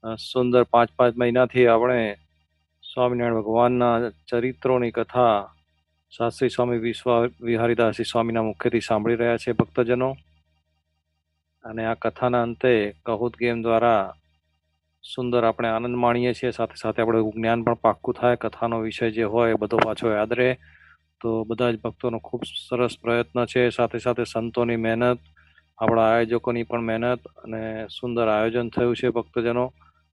સુંદર 5-5 મહિનાથી આપણે સ્વામિનારાયણ ભગવાનના ચરિત્રોની કથા શાસ્ત્રી સ્વામી વિશ્વ વિહારીદાસજી સ્વામીના મુખેથી સાંભળી રહ્યા છે ભક્તજનો. અને આ કથાના અંતે કહુત ગેમ દ્વારા સુંદર આપણે આનંદ માણીએ છીએ, સાથે સાથે આપણે જ્ઞાન પણ પાક્કું થાય. કથાનો વિષય જે હોય એ બધો પાછો યાદ રહે. તો બધા જ ભક્તોનો ખૂબ સરસ પ્રયત્ન છે, સાથે સાથે સંતોની મહેનત, આપણા આયોજકોની પણ મહેનત અને સુંદર આયોજન થયું છે ભક્તજનો.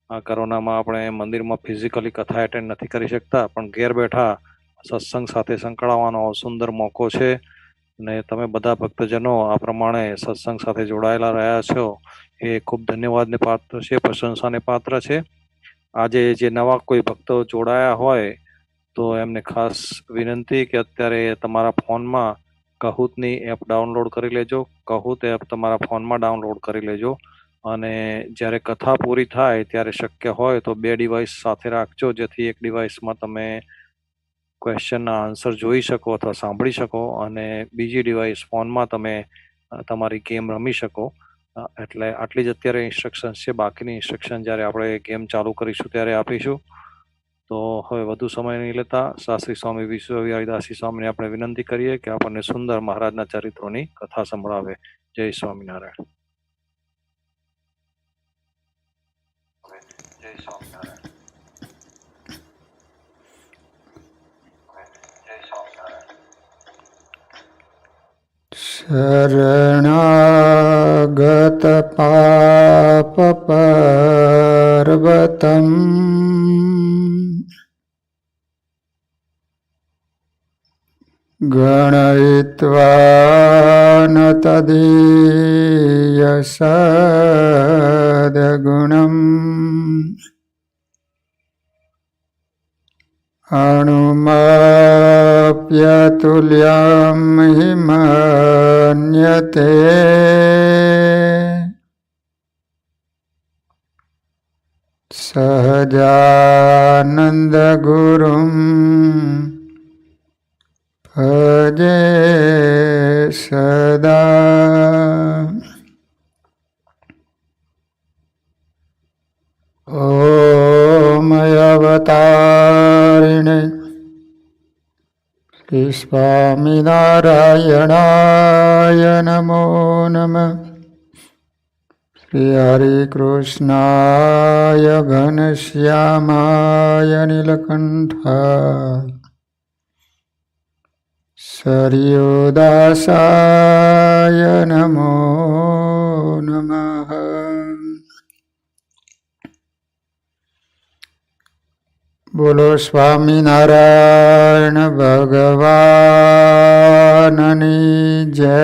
આ કોરોનામાં આપણે મંદિરમાં ફિઝિકલી કથા એટેન્ડ નથી કરી શકતા, પણ ઘેર બેઠા સત્સંગ સાથે સંકળાવવાનો સુંદર મોકો છે. અને તમે બધા ભક્તજનો આ પ્રમાણે સત્સંગ સાથે જોડાયેલા રહ્યા છો એ ખૂબ ધન્યવાદને પાત્ર છે, પ્રશંસાને પાત્ર છે. આજે જે નવા કોઈ ભક્તો જોડાયા હોય તો એમને ખાસ વિનંતી કે અત્યારે તમારા ફોનમાં કહુતની એપ ડાઉનલોડ કરી લેજો. કહુત એપ તમારા ફોનમાં ડાઉનલોડ કરી લેજો અને જ્યારે કથા પૂરી થાય ત્યારે શક્ય હોય તો 2 ડિવાઇસ સાથે રાખજો, જેથી એક ડિવાઇસમાં તમે ક્વેશ્ચનના આન્સર જોઈ શકો અથવા સાંભળી શકો અને બીજી ડિવાઇસ ફોનમાં તમે તમારી ગેમ રમી શકો. એટલે આટલી જ અત્યારે ઇન્સ્ટ્રક્શન્સ છે. બાકીની ઇન્સ્ટ્રક્શન જ્યારે આપણે ગેમ ચાલુ કરીશું ત્યારે આપીશું. તો હવે વધુ સમય નહીં લેતા શાસ્ત્રી સ્વામી વિશ્વ વિહારીદાસજી સ્વામીને આપણે વિનંતી કરીએ કે આપણને સુંદર મહારાજના ચરિત્રોની કથા સંભળાવે. જય સ્વામિનારાયણ. જય સ્વામિનારાયણ. શરણાગત પાપ પર્વતમ ગણયિત્વા ન તદીય સદગુણમ અણુમાપ્યતુલ્યં હિ મન્યતે સહજાનંદ ગુરુમ ભજે સદા. ઓમ અવતારિણે શ્રી સ્વામિનારાયણાય નમો નમઃ. શ્રી હરિકૃષ્ણાય ઘનશ્યામાય નીલકંઠાય સરયોદાસાય નમો નમઃ. બોલો સ્વામિનારાયણ ભગવાનની જય.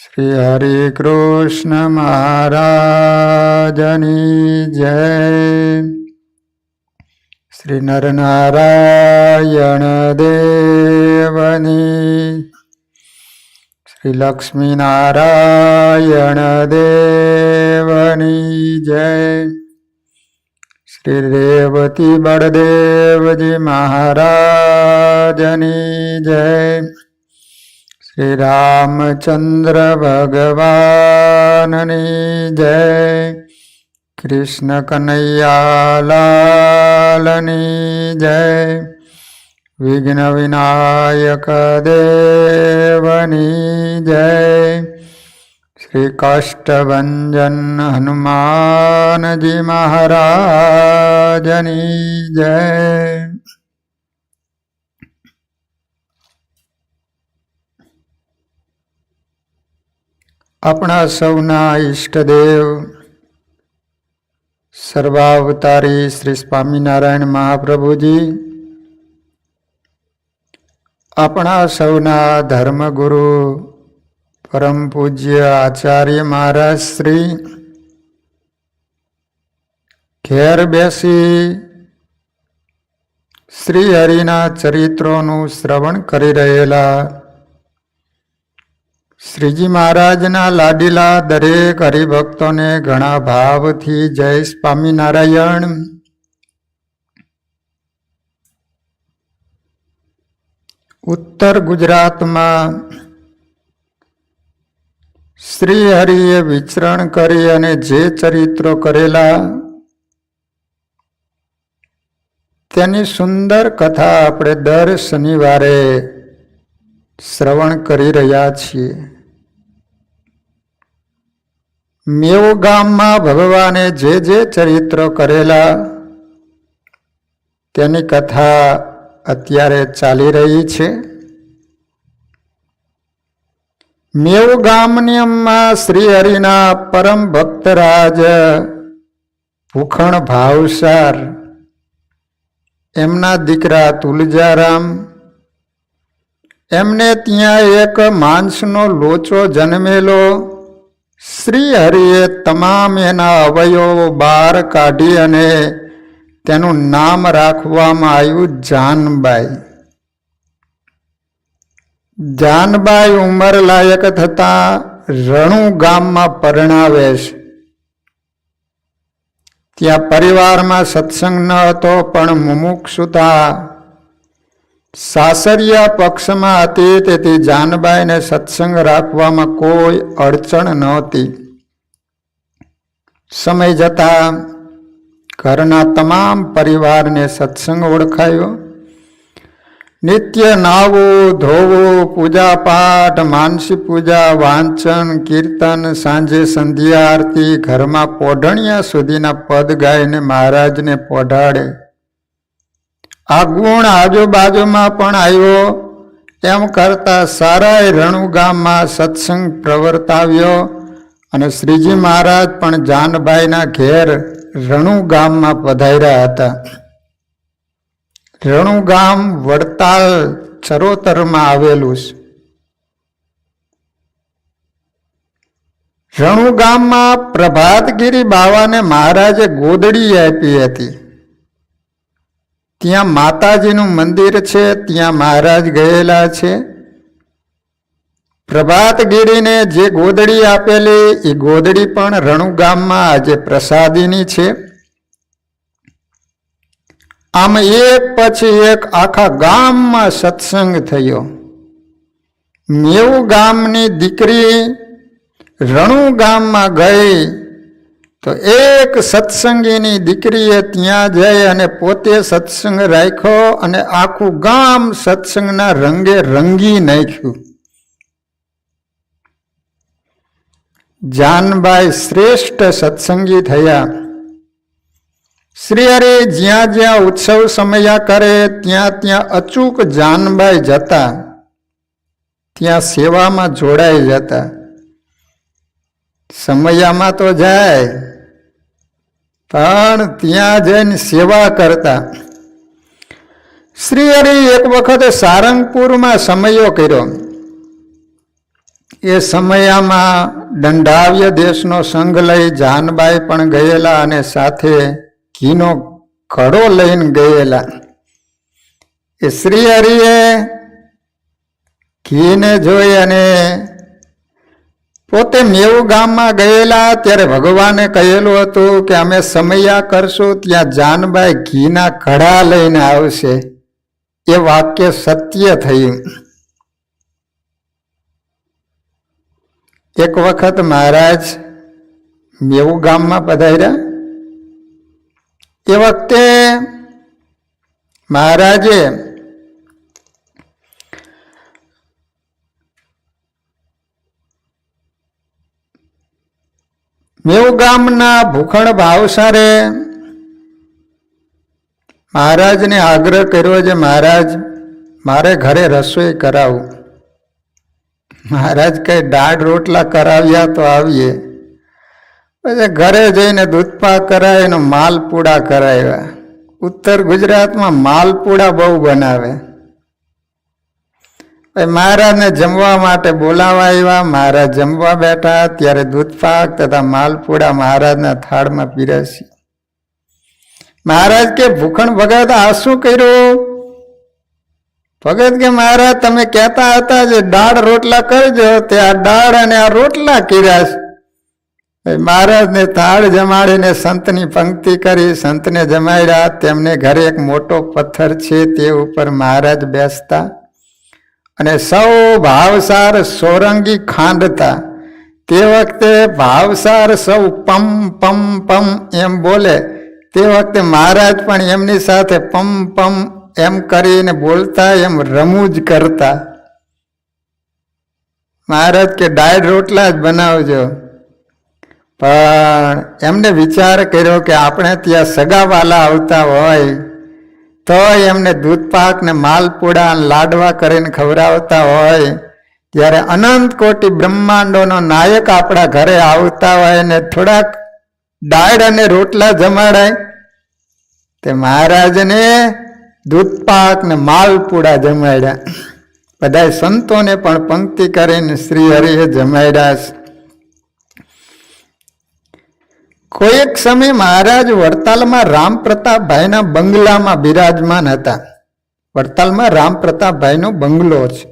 શ્રી હરિકૃષ્ણ મહારાજની જય. શ્રી નરનારાયણ દેવની, શ્રી લક્ષ્મીનારાયણ દેવની જય. શ્રી રેવતી બળદેવજી મહારાજની જય. શ્રી રામચંદ્ર ભગવાનની જય. કૃષ્ણ કનૈયાલાલની જય. વિઘ્ન વિનાયક દેવની જય. શ્રી કાષ્ટભંજન હનુમાનજી મહારાજની જય. આપણા સૌના ઈષ્ટદેવ સર્વાવતારી શ્રી સ્વામિનારાયણ મહાપ્રભુજી, આપણા સૌના ધર્મગુરુ પરમ પૂજ્ય આચાર્ય મહારાજ શ્રી ઘેર બેસી શ્રી હરિના ચરિત્રોનું શ્રવણ કરી રહેલા શ્રીજી મહારાજના લાડીલા દરેક હરિભક્તોને ઘણા ભાવથી જય સ્વામિનારાયણ. ઉત્તર ગુજરાતમાં શ્રી હરિએ વિચરણ કરી અને જે ચરિત્રો કરેલા તેની સુંદર કથા આપણે દર શનિવારે શ્રવણ કરી રહ્યા છીએ. મેવ ગામમાં ભગવાને જે ચરિત્રો કરેલા તેની કથા અત્યારે ચાલી રહી છે. મેવ ગામની અમ્મા શ્રી હરિના પરમ ભક્તરાજ ભૂખણ ભાવસાર, એમના દીકરા તુલજારામ, એમને ત્યાં એક માંસનો લોચો જન્મેલો. શ્રી હરિએ તમામ એના અવયવો બહાર કાઢી અને તેનું નામ રાખવામાં આવ્યું જાનબાઈ. જાનબાઈ ઉંમર લાયક થતા રણુ ગામમાં પરણાવે છે. ત્યાં પરિવારમાં સત્સંગ ન હતો, પણ મુમુક્ષુતા સાસરિયા પક્ષમાં હતી, તેથી જાનબાઈને સત્સંગ રાખવામાં કોઈ અડચણ નહોતી. સમય જતા ઘરના તમામ પરિવારને સત્સંગ ઓળખાયો. નિત્ય નાવું, ધોવું, પૂજા પાઠ, માનસી પૂજા, વાંચન, કીર્તન, સાંજે સંધ્યા આરતી, ઘરમાં પોઢણિયા સુધીના પદ ગાઈને મહારાજને પોઢાડે. આ ગુણ આજુબાજુમાં પણ આવ્યો. એમ કરતા સારાય રણુ ગામમાં સત્સંગ પ્રવર્તાવ્યો અને શ્રીજી મહારાજ પણ જાનબાઈના ઘેર રણુ ગામમાં પધાર્યા હતા. રણુ ગામ વડતાલ ચરોતરમાં આવેલું છે. રણુ ગામમાં પ્રભાતગીરી બાવાને મહારાજે ગોદડી આપી હતી. ત્યાં માતાજીનું મંદિર છે, ત્યાં મહારાજ ગયેલા છે. પ્રભાતગીરીને જે ગોદડી આપેલી એ ગોદડી પણ રણુ ગામમાં આજે પ્રસાદીની છે. આમ એક પછી એક આખા ગામમાં સત્સંગ થયો. મેવ ગામની દીકરી રણુ ગામમાં ગઈ તો એક સત્સંગીની દીકરીએ ત્યાં જઈ અને પોતે સત્સંગ રાખ્યો અને આખું ગામ સત્સંગના રંગે રંગી નાખ્યું. જાનબાઈ શ્રેષ્ઠ સત્સંગી થયા. શ્રી હરિ જ્યાં જ્યાં ઉત્સવ સમયા કરે ત્યાં ત્યાં અચૂક જાનબાઈ જતા, ત્યાં સેવામાં જોડાઈ જતા. સમયામાં તો જાય પણ ત્યાં જઈને સેવા કરતા. શ્રી હરિ એક વખત સારંગપુરમાં સમયો કર્યો. એ સમયામાં દંડાવ્ય દેશનો સંઘ લઈ જાનબાઈ પણ ગયેલા અને સાથે ઘીનો ઘડો લઈને ગયેલા. એ શ્રી હરિએ ઘીને જોઈ અને પોતે મેવ ગામમાં ગયેલા ત્યારે ભગવાને કહેલું હતું કે અમે સમયા કરશું ત્યાં જાનબાઈ ઘીના ઘડા લઈને આવશે. એ વાક્ય સત્ય થયું. એક વખત મહારાજ મેવ ગામમાં પધાર્યા. એ વખતે મહારાજે મેવ ગામના ભૂખણ ભાવસારે મહારાજને આગ્રહ કર્યો છે, મહારાજ મારે ઘરે રસોઈ કરાવું. મહારાજ કઈ દાળ રોટલા કરાવ્યા તો આવીએ. પછી ઘરે જઈને દૂધપાક કરાવીને માલપુડા કરાવ્યા. ઉત્તર ગુજરાતમાં માલપુડા બહુ બનાવે. મહારાજને જમવા માટે બોલાવા આવ્યા. મહારાજ જમવા બેઠા ત્યારે દૂધપાક તથા માલપુડા મહારાજના થાળમાં પીરસી. મહારાજ કે ભૂખણ ભગત આ શું કર્યું? ભગત કે મહારાજ તમે કહેતા હતા જે દાળ રોટલા કરજો, તે આ દાળ અને આ રોટલા કર્યા છે. મહારાજને થાળ જમાડીને સંતની પંક્તિ કરી, સંતને જમાડ્યા. તેમને ઘરે એક મોટો પથ્થર છે, તે ઉપર મહારાજ બેસતા અને સૌ ભાવસાર સોરંગી ખાંડતા. તે વખતે ભાવસાર સૌ પમ પમ પમ એમ બોલે, તે વખતે મહારાજ પણ એમની સાથે પમ પમ એમ કરીને બોલતા, એમ રમૂજ કરતા. મહારાજ કે દાળ રોટલા જ બનાવજો. પણ એમને વિચાર કર્યો કે આપણે ત્યાં સગાવાલા આવતા હોય તો એમને દૂધપાક ને માલપુડા લાડવા કરીને ખવડાવતા હોય, ત્યારે અનંત કોટી બ્રહ્માંડોનો નાયક આપણા ઘરે આવતા હોય ને થોડાક દાળ અને રોટલા જમાડાય. તે મહારાજને દૂધપાક ને માલપુડા જમાડ્યા. બધા સંતોને પણ પંક્તિ કરીને શ્રી હરિએ જમાડ્યા. કોઈક સમય મહારાજ વડતાલમાં રામ પ્રતાપભાઈના બંગલામાં બિરાજમાન હતા. વડતાલમાં રામ પ્રતાપભાઈનો બંગલો છે.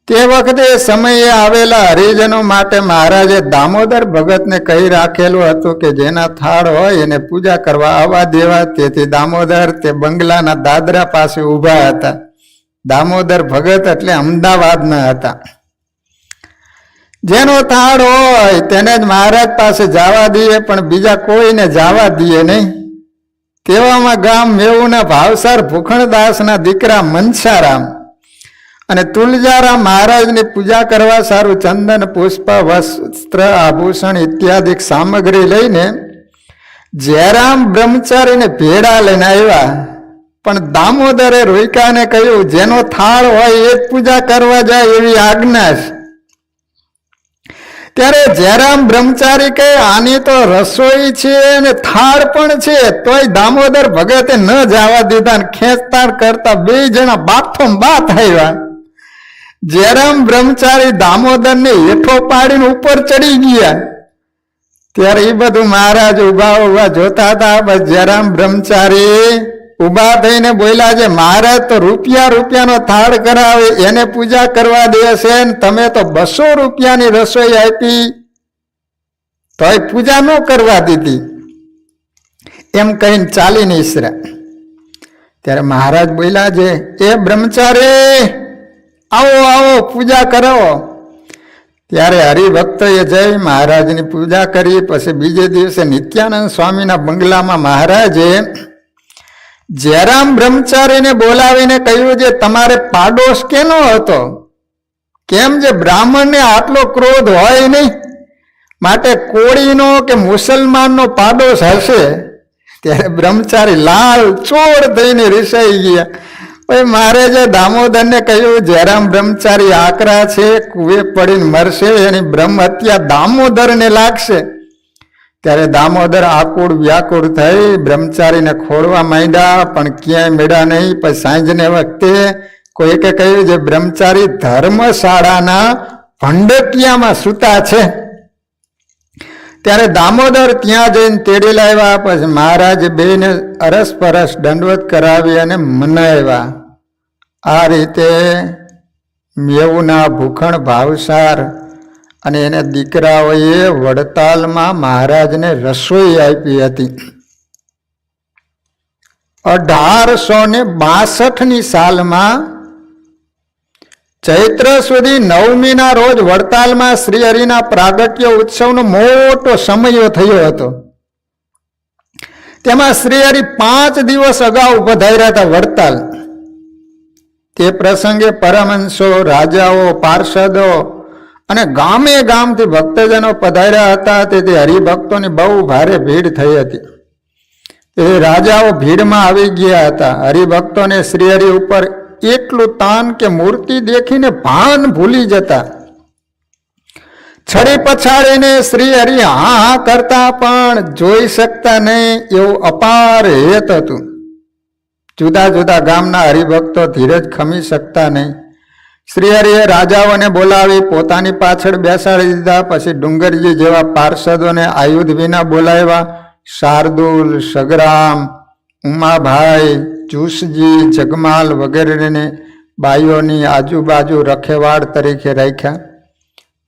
તે વખતે સમયે આવેલા હરિજનો માટે મહારાજે દામોદર ભગતને કહી રાખેલું હતું કે જેના થાળ હોય એને પૂજા કરવા આવવા દેવા. તેથી દામોદર તે બંગલાના દાદરા પાસે ઊભા હતા. દામોદર ભગત એટલે અમદાવાદના હતા. જેનો થાળ હોય તેને જ મહારાજ પાસે જવા દઈએ, પણ બીજા કોઈને જવા દઈએ નહીં. તેવામાં ગામ મેવુના ભાવસાર ભૂખણદાસના દીકરા મનસારામ અને તુલજારામ મહારાજની પૂજા કરવા સારું ચંદન પુષ્પ વસ્ત્ર આભૂષણ ઇત્યાદિ સામગ્રી લઈને જયરામ બ્રહ્મચારીને ભેડા લઈને આવ્યા. પણ દામોદરે રોયકાને કહ્યું, જેનો થાળ હોય એ જ પૂજા કરવા જાય એવી આજ્ઞા છે. ત્યારે જયરામ બ્રહ્મચારી કહે, આની તો રસોઈ છે અને થાળ પણ છે, તોય દામોદર ભગતે ન જવા દીધા. ખેંચતાણ કરતા બે જણા બાથો બાથ આવ્યા. જયરામ બ્રહ્મચારી દામોદરને હેઠો પાડીને ઉપર ચડી ગયા. ત્યારે એ બધું મહારાજ ઉભા જોતા હતા. બસ જયરામ બ્રહ્મચારી ઉભા થઈને બોલ્યા છે, મહારાજ તો રૂપિયાનો થાળ કરાવે એને પૂજા કરવા દેશે, તમે તો 200 રૂપિયાની રસોઈ આપી તોય પૂજા ન કરવા દીધી, એમ કહીને ચાલીને ઈસરા. ત્યારે મહારાજ બોલ્યા છે, એ બ્રહ્મચારી આવો આવો પૂજા કરાવો. ત્યારે હરિભક્તોએ જઈ મહારાજની પૂજા કરી. પછી બીજે દિવસે નિત્યાનંદ સ્વામીના બંગલામાં મહારાજે જયરામ બ્રહ્મચારીને બોલાવીને કહ્યું, જે તમારે પાડોશ કેનો હતો? કેમ જે બ્રાહ્મણને આટલો ક્રોધ હોય નહીં, માટે કોળીનો કે મુસલમાનનો પાડોશ હશે. ત્યારે બ્રહ્મચારી લાલ ચોળ થઈને રીસાઈ ગયા. પછી મહારાજે દામોદરને કહ્યું, જયરામ બ્રહ્મચારી આકરા છે, કુએ પડીને મરશે, એની બ્રહ્મ હત્યા દામોદરને લાગશે. ત્યારે દામોદર આકુળ વ્યાકુળ થઈ બ્રહ્મચારીને ખોળવા માંડ્યા, પણ ક્યાંય મેળ્યા નહીં. પછી સાંજને વખતે કોઈકે કહ્યું, જે બ્રહ્મચારી ધર્મશાળાના ભંડકિયામાં સૂતા છે. ત્યારે દામોદર ત્યાં જઈને તેડી લાવ્યા. પછી મહારાજ બેને અરસપરસ દંડવત કરાવી અને મનાવ્યા. આ રીતે મેવુના ભૂખણ ભાવસાર અને એને દીકરાઓએ વડતાલમાં મહારાજને રસોઈ આપી હતી. 1862 સાલમાં ચૈત્ર સુધી 9મીના રોજ વડતાલમાં શ્રી હરિના પ્રાગટ્ય ઉત્સવનો મોટો સમયો થયો હતો. તેમાં શ્રી હરિ 5 દિવસ અગાઉ પધાર્યા હતા વડતાલ. તે પ્રસંગે પરમહંસો, રાજાઓ, પાર્ષદો અને ગામે ગામથી ભક્તજનો પધાર્યા હતા. તેથી હરિભક્તોની બહુ ભારે ભીડ થઈ હતી. તે રાજાઓ ભીડમાં આવી ગયા હતા. હરિભક્તોને શ્રી હરિ ઉપર એટલું તાન કે મૂર્તિ દેખીને ભાન ભૂલી જતા. છડી પછાડીને શ્રી હરિ હા હા કરતા પણ જોઈ શકતા નહીં, એવું અપાર હેત હતું. જુદા જુદા ગામના હરિભક્તો ધીરજ ખમી શકતા નહીં. શ્રી હરિએ રાજાઓને બોલાવી પોતાની પાછળ બેસાડી દીધા. પછી ડુંગરજી જેવા પાર્ષદોને આયુધ વિના બોલાવ્યા. શાર્દુલ, સગરામ, ઉમાભાઈ, ચૂસજી, જગમાલ વગેરેને બાઈઓની આજુબાજુ રખેવાળ તરીકે રાખ્યા.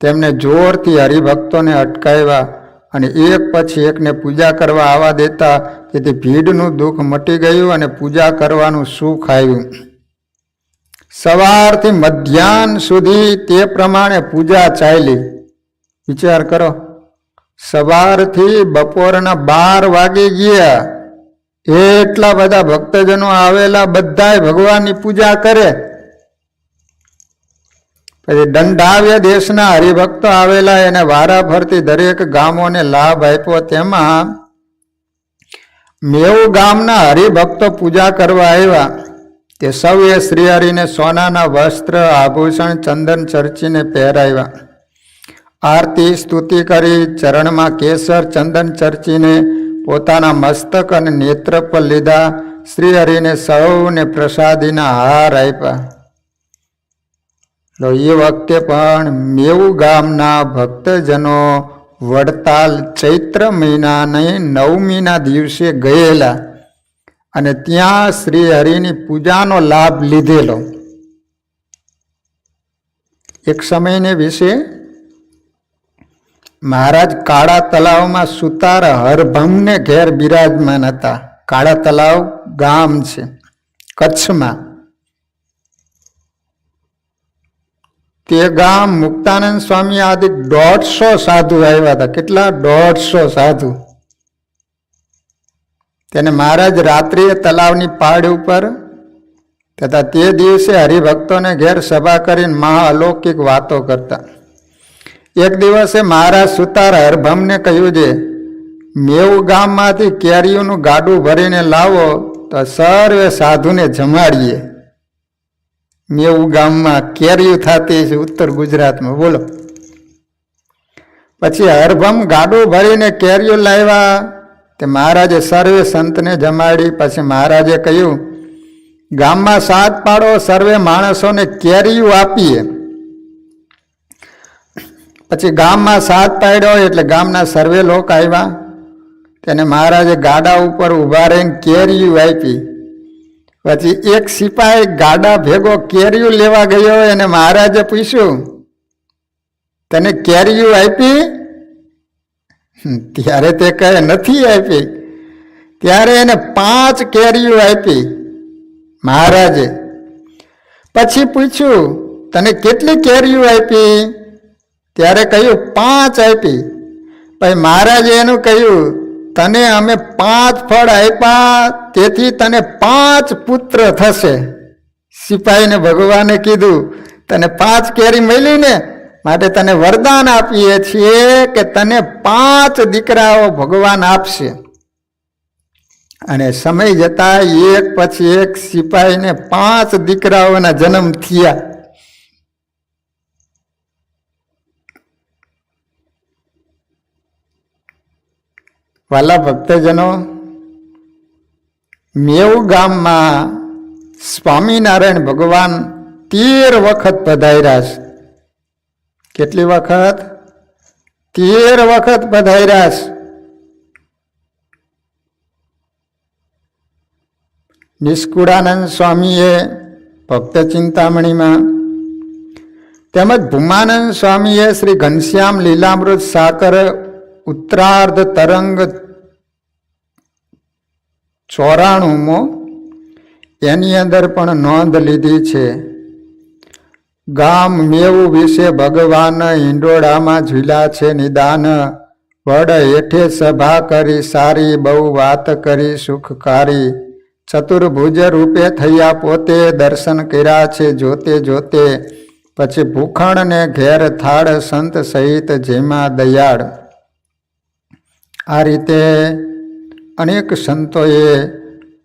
તેમને જોરથી હરિભક્તોને અટકાવ્યા અને એક પછી એકને પૂજા કરવા આવવા દેતા. તેથી ભીડનું દુઃખ મટી ગયું અને પૂજા કરવાનું સુખ આવ્યું. સવારથી મધ્યાહન સુધી તે પ્રમાણે પૂજા ચાલી. વિચાર કરો, સવારથી બપોરના 12 વાગી ગયા, એટલા બધા ભક્તજનો આવેલા, બધાય ભગવાનની પૂજા કરે. પછી દંડાવ્ય દેશના હરિભક્તો આવેલા, એને વારા ફરતી દરેક ગામોને લાભ આપ્યો. તેમાં મેવું ગામના હરિભક્તો પૂજા કરવા આવ્યા. તે સૌએ શ્રીહરિને સોનાના વસ્ત્ર, આભૂષણ, ચંદન ચર્ચીને પહેરાવ્યા. આરતી સ્તુતિ કરી, ચરણમાં કેસર ચંદન ચર્ચીને પોતાના મસ્તક અને નેત્ર પર લીધા. શ્રીહરિને સૌને પ્રસાદીના હાર આપ્યા. તો એ વખતે પણ મેવું ગામના ભક્તજનો વડતાલ ચૈત્ર મહિનાની 9મીના દિવસે ગયેલા અને ત્યાં શ્રી હરિની પૂજાનો લાભ લીધેલો. એક સમયને વિશે મહારાજ કાળા તલાવમાં સુતાર હરભમને ઘેર બિરાજમાન હતા. કાળા તલાવ ગામ છે કચ્છમાં. તે ગામ મુક્તાનંદ સ્વામી આદિ 150 સાધુ આવ્યા હતા. કેટલા? 150 સાધુ. તેને મહારાજ રાત્રિએ તલાવની પાડ ઉપર તથા તે દિવસે હરિભક્તોને ઘેર સભા કરીને મહા અલૌકિક વાતો કરતા. એક દિવસે મહારાજ સુતાર હરભમને કહ્યું છે, મેવું ગામમાંથી કેરીઓનું ગાડું ભરીને લાવો તો સર્વે સાધુને જમાડીએ. મેવું ગામમાં કેરીઓ થતી છે ઉત્તર ગુજરાતમાં, બોલો. પછી હરભમ ગાડું ભરીને કેરીઓ લાવ્યા. તે મહારાજે સર્વે સંતને જમાડી. પછી મહારાજે કહ્યું, ગામમાં સાત પાડો, સર્વે માણસોને કેરીઓ આપીએ. પછી ગામમાં સાત પાડ્યો એટલે ગામના સર્વે લોકો આવ્યા. તેને મહારાજે ગાડા ઉપર ઊભા રહીને કેરીઓ આપી. પછી એક સિપાહી ગાડા ભેગો કેરીઓ લેવા ગયો. એને મહારાજે પૂછ્યું, તને કેરીઓ આપી? ત્યારે તે કહે, નથી આપી. ત્યારે એને 5 કેરીઓ આપી મહારાજે. પછી પૂછ્યું, તને કેટલી કેરીઓ આપી? ત્યારે કહ્યું, 5 આપી. પછી મહારાજે એનું કહ્યું, તને અમે 5 ફળ આપ્યા, તેથી તને 5 પુત્ર થશે. સિપાહીને ભગવાને કીધું, તને 5 કેરી મળી ને, માટે તને વરદાન આપીએ છીએ કે તને 5 દીકરાઓ ભગવાન આપશે. અને સમય જતા એક પછી એક સિપાહીને 5 દીકરાઓના જન્મ થયા. વાલા ભક્તજનો, મેવું ગામમાં સ્વામિનારાયણ ભગવાન 13 વખત પધાર્યા છે. કેટલી વખત? 13 વખત પધાર્યા છે. નિષ્કુળાનંદ સ્વામીએ ભક્ત ચિંતામણીમાં, તેમજ ભૂમાનંદ સ્વામીએ શ્રી ઘનશ્યામ લીલામૃત સાકર ઉત્તરાર્ધ તરંગ 94 એની અંદર પણ નોંધ લીધી છે. ગામ મેવું વિશે ભગવાન હિંડોળામાં ઝૂલ્યા છે નિદાન. વડ હેઠે સભા કરી સારી, બહુ વાત કરી સુખકારી. ચતુર્ભુજ રૂપે થયા પોતે, દર્શન કર્યા છે જોતે જોતે. પછી ભૂખણને ઘેર થાળ, સંત સહિત જેમાં દયાળ. આ રીતે અનેક સંતોએ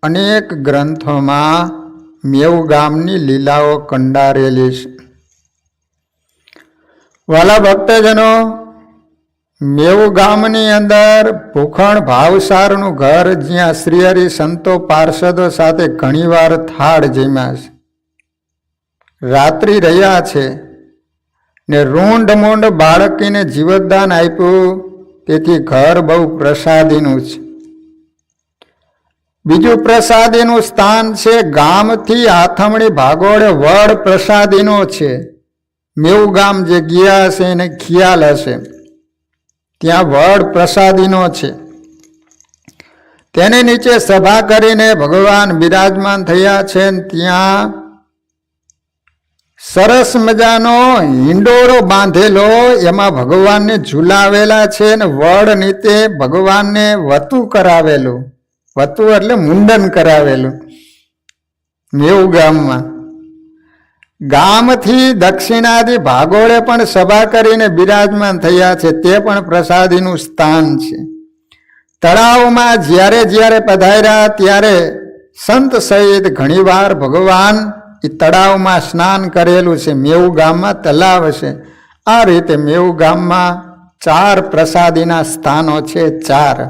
અનેક ગ્રંથોમાં મેવું ગામની લીલાઓ કંડારેલી છે. વાલા ભક્તજનો, મેવું ગામની અંદર ભૂખણ ભાવસારનું ઘર, જ્યાં શ્રીહરિ સંતો પાર્ષદો સાથે ઘણીવાર થાળ જમ્યા છે, રાત્રિ રહ્યા છે ને રૂંઢ મૂંઢ બાળકીને જીવતદાન આપ્યું. તેથી ઘર બહુ પ્રસાદીનું છે. બીજું પ્રસાદીનું સ્થાન છે ગામથી આથમણી ભાગોળે વડ પ્રસાદીનો છે. મેવું ગામ જે ગયા હશે એને ખ્યાલ હશે, ત્યાં વડ પ્રસાદીનો છે. તેને નીચે સભા કરીને ભગવાન બિરાજમાન થયા છે. ત્યાં સરસ મજાનો હિંડોળો બાંધેલો, એમાં ભગવાનને ઝુલાવેલા છે ને વડ નીચે ભગવાનને વતુ કરાવેલું. વતુ એટલે મુંડન કરાવેલું મેવું ગામમાં. ગામથી દક્ષિણાથી ભાગોળે પણ સભા કરીને બિરાજમાન થયા છે, તે પણ પ્રસાદીનું સ્થાન છે. તળાવમાં જ્યારે જ્યારે પધાર્યા ત્યારે સંત સહિત ઘણીવાર ભગવાન એ તળાવમાં સ્નાન કરેલું છે. મેવું ગામમાં તલાવ છે. આ રીતે મેવું ગામમાં 4 પ્રસાદીના સ્થાનો છે. 4.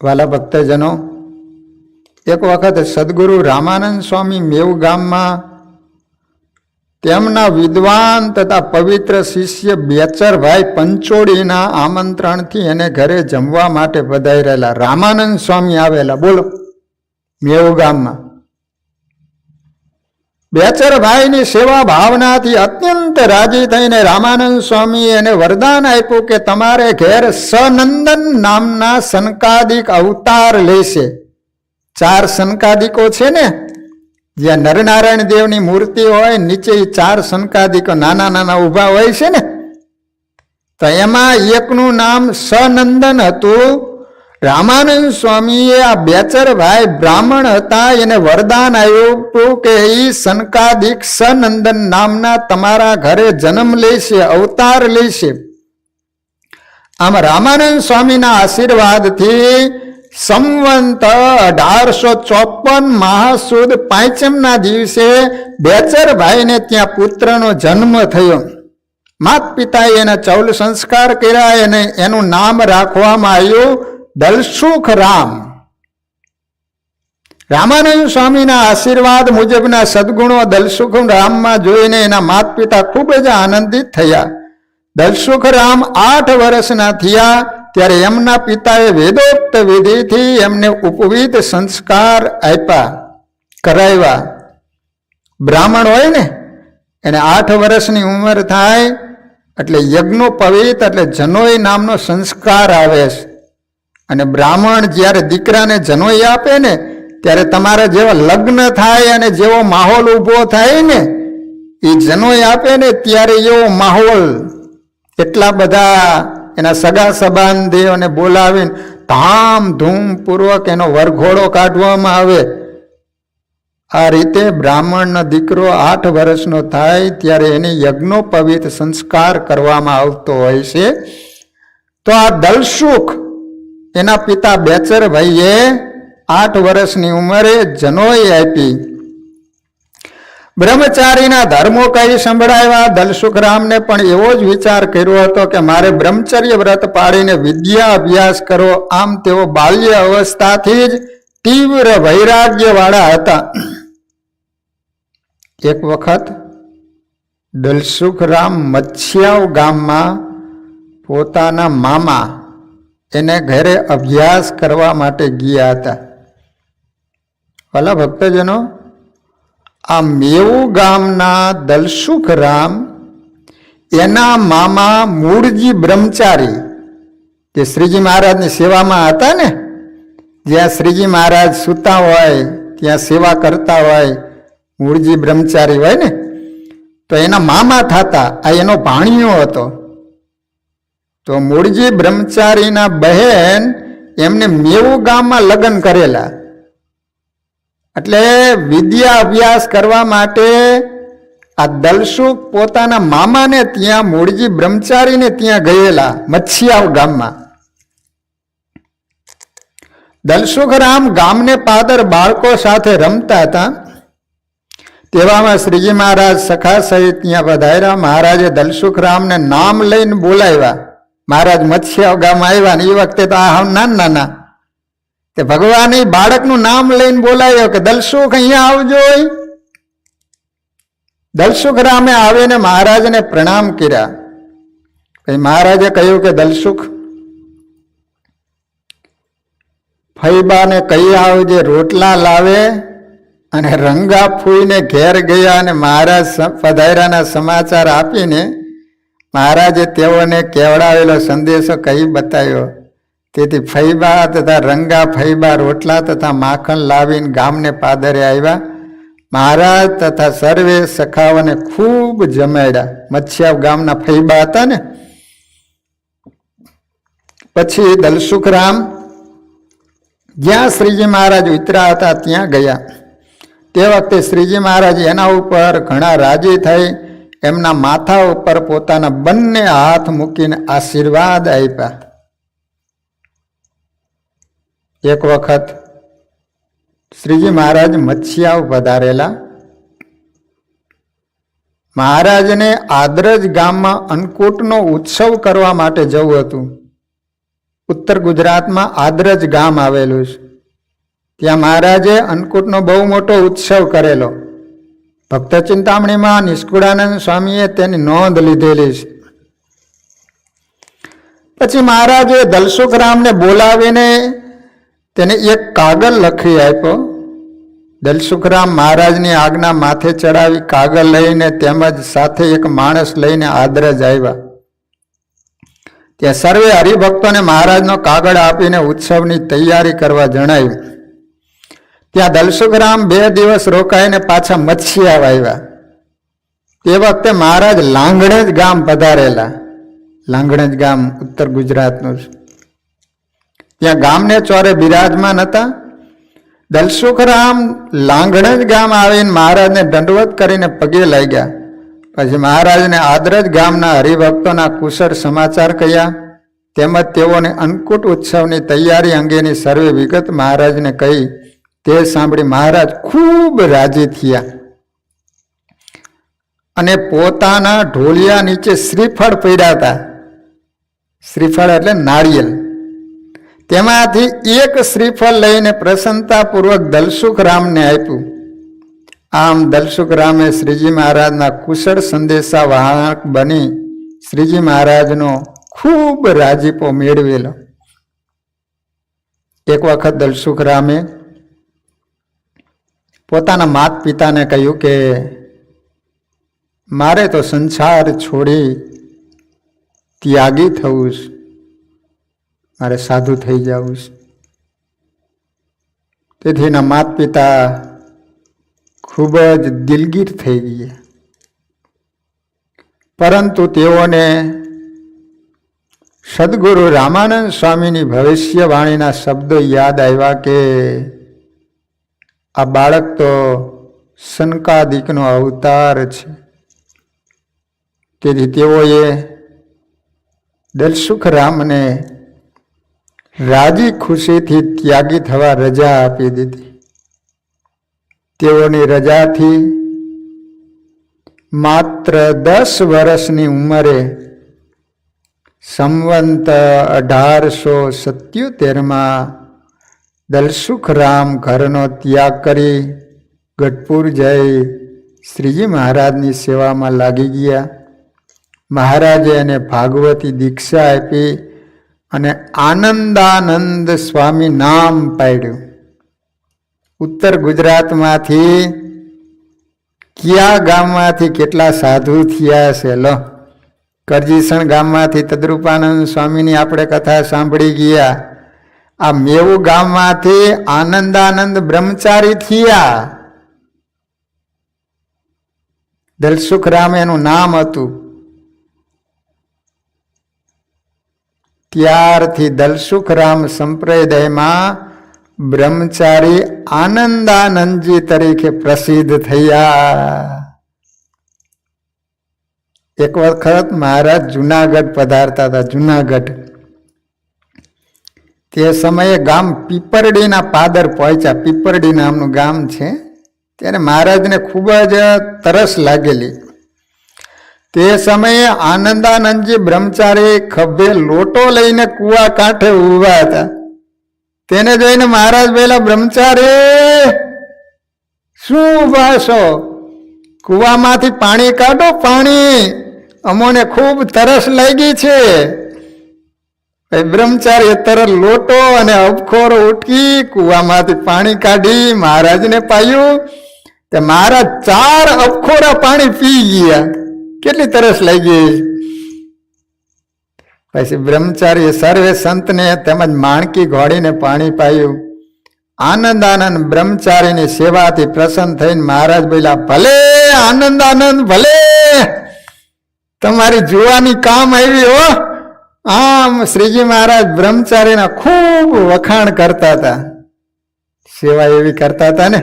વાલા ભક્તજનો, એક વખત સદગુરુ રામાનંદ સ્વામી મેવું ગામમાં તેમના વિદ્વાન તથા પવિત્ર શિષ્ય બેચરભાઈ પંચોડીના આમંત્રણથી એને ઘરે જમવા માટે પધારેલા. રામાનંદ સ્વામી આવેલા, બોલો, મેવું ગામમાં. બેચરભાઈની સેવા ભાવનાથી અત્યંત રાજી થઈને રામાનંદ સ્વામી એને વરદાન આપ્યું કે તમારે ઘેર સનંદન નામના સનકાદિક અવતાર લેશે. 4 સનકાદિકો છે ને, જ્યાં નરનારાયણ દેવની મૂર્તિ હોય, નીચે 4 સનકાદિકો નાના નાના ઊભા હોય છે ને, તો એમાં એકનું નામ સનંદન હતું. રામાનંદ સ્વામીએ આ બેચરભાઈ બ્રાહ્મણ હતા, એને વરદાન આવ્યું કે એ સનકાદિક સનંદન નામના તમારા ઘરે જન્મ લેશે, અવતાર લેશે. આમ રામાનંદ સ્વામીના આશીર્વાદથી સંવંત 1854 મહાસુદ 5મના દિવસે બેચરભાઈને ત્યાં પુત્રનો જન્મ થયો. માત પિતાએ એના ચૌલ સંસ્કાર કર્યા અને એનું નામ રાખવામાં આવ્યું દલસુખ રામ. રામાનંદ સ્વામીના આશીર્વાદ મુજબના સદગુણો દલસુખ રામમાં જોઈને એના માત પિતા ખૂબ જ આનંદિત થયા. દલસુખ રામ 8 વર્ષના થયા ત્યારે એમના પિતાએ વેદોક્ત વિધિથી એમને ઉપવિધ સંસ્કાર આપ્યા, કરાવ્યા. બ્રાહ્મણ હોય ને, એને 8 વર્ષની ઉંમર થાય એટલે યજ્ઞોપવિત એટલે જનોઈ નામનો સંસ્કાર આવે છે. અને બ્રાહ્મણ જ્યારે દીકરાને જનોઈ આપે ને, ત્યારે તમારા જેવા લગ્ન થાય અને જેવો માહોલ ઊભો થાય ને, એ જનોઈ આપે ને ત્યારે એવો માહોલ, એટલા બધા એના સગા સંબંધીઓને બોલાવીને ધામધૂમ પૂર્વક એનો વરઘોડો કાઢવામાં આવે. આ રીતે બ્રાહ્મણનો દીકરો 8 વર્ષનો થાય ત્યારે એને યજ્ઞોપવિત સંસ્કાર કરવામાં આવતો હોય છે. તો આ દલસુખ એના પિતા બેચરભાઈએ 8 વર્ષની ઉંમરે જનોઈ આપી. બ્રહ્મચારીના ધર્મો કઈ સંભળાવ્યા. દલસુખરામને પણ એવો જ વિચાર કર્યો હતો કે મારે બ્રહ્મચર્ય વ્રત પાડીને વિદ્યા અભ્યાસ કરો. આમ તેઓ બાલ્ય અવસ્થાથી જ તીવ્ર વૈરાગ્ય વાળા હતા. એક વખત દલસુખરામ મચ્છિયાવ ગામમાં પોતાના મામા એને ઘરે અભ્યાસ કરવા માટે ગયા હતા. ભલા ભક્તજનો, આ મેવું ગામના દલસુખરામ એના મામા મૂળજી બ્રહ્મચારી, જે શ્રીજી મહારાજની સેવામાં હતા ને, જ્યાં શ્રીજી મહારાજ સૂતા હોય ત્યાં સેવા કરતા હોય, મૂળજી બ્રહ્મચારી હોય ને, તો એના મામા થતા. આ એનો ભાણિયો હતો. તો મૂળજી બ્રહ્મચારીના બહેન એમને મેવું ગામમાં લગ્ન કરેલા. એટલે વિદ્યા અભ્યાસ કરવા માટે આ દલસુખ પોતાના મામાને ત્યાં, મૂળજી બ્રહ્મચારીને ત્યાં ગયેલા મચ્છિયાવ ગામમાં. દલસુખરામ ગામને પાદર બાળકો સાથે રમતા હતા. તેવામાં શ્રીજી મહારાજ સખા સહિત ત્યાં પધાર્યા. મહારાજે દલસુખરામને નામ લઈને બોલાવ્યા. મહારાજ મચ્છિયાવ ગામ આવ્યા ને એ વખતે તો આ નાના તે ભગવાન એ બાળકનું નામ લઈને બોલાવ્યો કે દલસુખ અહીંયા આવજો. દલસુખરામે આવીને મહારાજને પ્રણામ કર્યા. પછી મહારાજે કહ્યું કે દલસુખ, ફઈબાને કહી આવજે રોટલા લાવે. અને રંગા ફૂઈને ઘેર ગયા અને મહારાજ પધાર્યાના સમાચાર આપીને મહારાજે તેઓને કેવડાવેલો સંદેશો કહી બતાવ્યો. તેથી ફઈબા તથા રંગા ફઈબા રોટલા તથા માખણ લાવીને ગામને પાદરે આવ્યા. મહારાજ તથા સર્વે સખાઓને ખૂબ જમાડ્યા. મત્સ્યા ગામના ફૈબા હતા ને. પછી દલસુખરામ જ્યાં શ્રીજી મહારાજ ઉતર્યા હતા ત્યાં ગયા. તે વખતે શ્રીજી મહારાજ એના ઉપર ઘણા રાજી થઈ એમના માથા ઉપર પોતાના બંને હાથ મૂકીને આશીર્વાદ આપ્યા. એક વખત શ્રીજી મહારાજ મત્સ્યા પધારેલા. મહારાજને આદરજ ગામમાં અન્નકૂટનો ઉત્સવ કરવા માટે જવું હતું. ઉત્તર ગુજરાતમાં આદરજ ગામ આવેલું છે. ત્યાં મહારાજે અન્નકૂટનો બહુ મોટો ઉત્સવ કરેલો. ભક્ત ચિંતામણીમાં નિષ્કુળાનંદ સ્વામીએ તેની નોંધ લીધેલી છે. પછી મહારાજે દલસુખરામને બોલાવીને તેને એક કાગળ લખી આપ્યો. દલસુખરામ મહારાજની આજ્ઞા માથે ચડાવી કાગળ લઈને તેમજ સાથે એક માણસ લઈને આદરજ આવ્યા. ત્યાં સર્વે હરિભક્તોને મહારાજનો કાગળ આપીને ઉત્સવની તૈયારી કરવા જણાવ્યું. ત્યાં દલસુખરામ 2 દિવસ રોકાઈને પાછા મત્સ્યા આવ્યા. તે વખતે મહારાજ લાંગણજ ગામ પધારેલા. લાંગણજ ગામ ઉત્તર ગુજરાતનું છે. ત્યાં ગામને ચોરે બિરાજમાન હતા. દલસુખરામ લાંગણજ ગામ આવીને મહારાજને દંડવત કરીને પગે લાગ્યા. પછી મહારાજને આદરજ ગામના હરિભક્તોના કુશળ સમાચાર કહ્યા. તેમજ તેઓને અન્નકૂટ ઉત્સવની તૈયારી અંગેની સર્વે વિગત મહારાજને કહી. તે સાંભળી મહારાજ ખૂબ રાજી થયા અને પોતાના ઢોલિયા નીચે શ્રીફળ પડ્યા હતા. શ્રીફળ એટલે નાળિયેર. તેમાંથી એક શ્રીફળ લઈને પ્રસન્નતાપૂર્વક દલસુખરામને આપ્યું. આમ દલસુખરામે શ્રીજી મહારાજના કુશળ સંદેશા વાહક બની શ્રીજી મહારાજનો ખૂબ રાજીપો મેળવેલો. એક વખત દલસુખરામે પોતાના માત પિતાને કહ્યું કે મારે તો સંસાર છોડી ત્યાગી થવું છે, મારે સાધુ થઈ જવું છે. તેથી એના માત પિતા ખૂબ જ દિલગીર થઈ ગયા. પરંતુ તેઓને સદગુરુ રામાનંદ સ્વામીની ભવિષ્યવાણીના શબ્દો યાદ આવ્યા કે આ બાળક તો સનકાદિકનો અવતાર છે. તેથી તેઓએ દલસુખરામને રાજી ખુશીથી ત્યાગી થવા રજા આપી દીધી. તેઓની રજાથી માત્ર 10 વર્ષની ઉંમરે સંવંત 1877માં દલસુખરામ ઘરનો ત્યાગ કરી ગઢપુર જઈ શ્રીજી મહારાજની સેવામાં લાગી ગયા. મહારાજે એને ભાગવતી દીક્ષા આપી અને આનંદાનંદ સ્વામી નામ પાડ્યું. ઉત્તર ગુજરાતમાંથી કયા ગામમાંથી કેટલા સાધુ થયા છે. લો, કરજીસણ ગામમાંથી તદ્રુપાનંદ સ્વામીની આપણે કથા સાંભળી ગયા. આ મેવું ગામમાંથી આનંદાનંદ બ્રહ્મચારી થયા. દલસુખરામ એનું નામ હતું. ત્યારથી દલસુખરામ સંપ્રદાયમાં બ્રહ્મચારી આનંદાનંદજી તરીકે પ્રસિદ્ધ થયા. એક વખત મહારાજ જુનાગઢ પધારતા હતા. જુનાગઢ તે સમયે ગામ પીપરડીના પાદર પહોંચ્યા. પીપરડી નામનું ગામ છે. ત્યારે મહારાજને ખૂબ જ તરસ લાગેલી. તે સમયે આનંદાનંદજી બ્રહ્મચારી ખભે લોટો લઈને કુવા કાંઠે ઊભા હતા. તેને જોઈને મહારાજ બોલ્યા, બ્રહ્મચારી શું ઊભા છો? કુવામાંથી પાણી કાઢો, પાણી, અમોને ખૂબ તરસ લાગી છે. બ્રહ્મચારીએ તરત લોટો અને અબખોરો ઉઠી કુવામાંથી પાણી કાઢી મહારાજને પાયું. તે મહારાજ 4 અબખોરા પાણી પી ગયા. કેટલી તરસ લાગી. પછી બ્રહ્મચારીએ સર્વે સંતને તેમજ માણકી ઘોડીને પાણી પાયું આનંદાનંદ બ્રહ્મચારીની સેવાથી પ્રસન્ન થઈને મહારાજ બોલ્યા, ભલે આનંદાનંદ, ભલે તમારી જોવાની કામ આવી હો. આમ શ્રીજી મહારાજ બ્રહ્મચારીના ખૂબ વખાણ કરતા હતા. સેવા એવી કરતા હતા ને,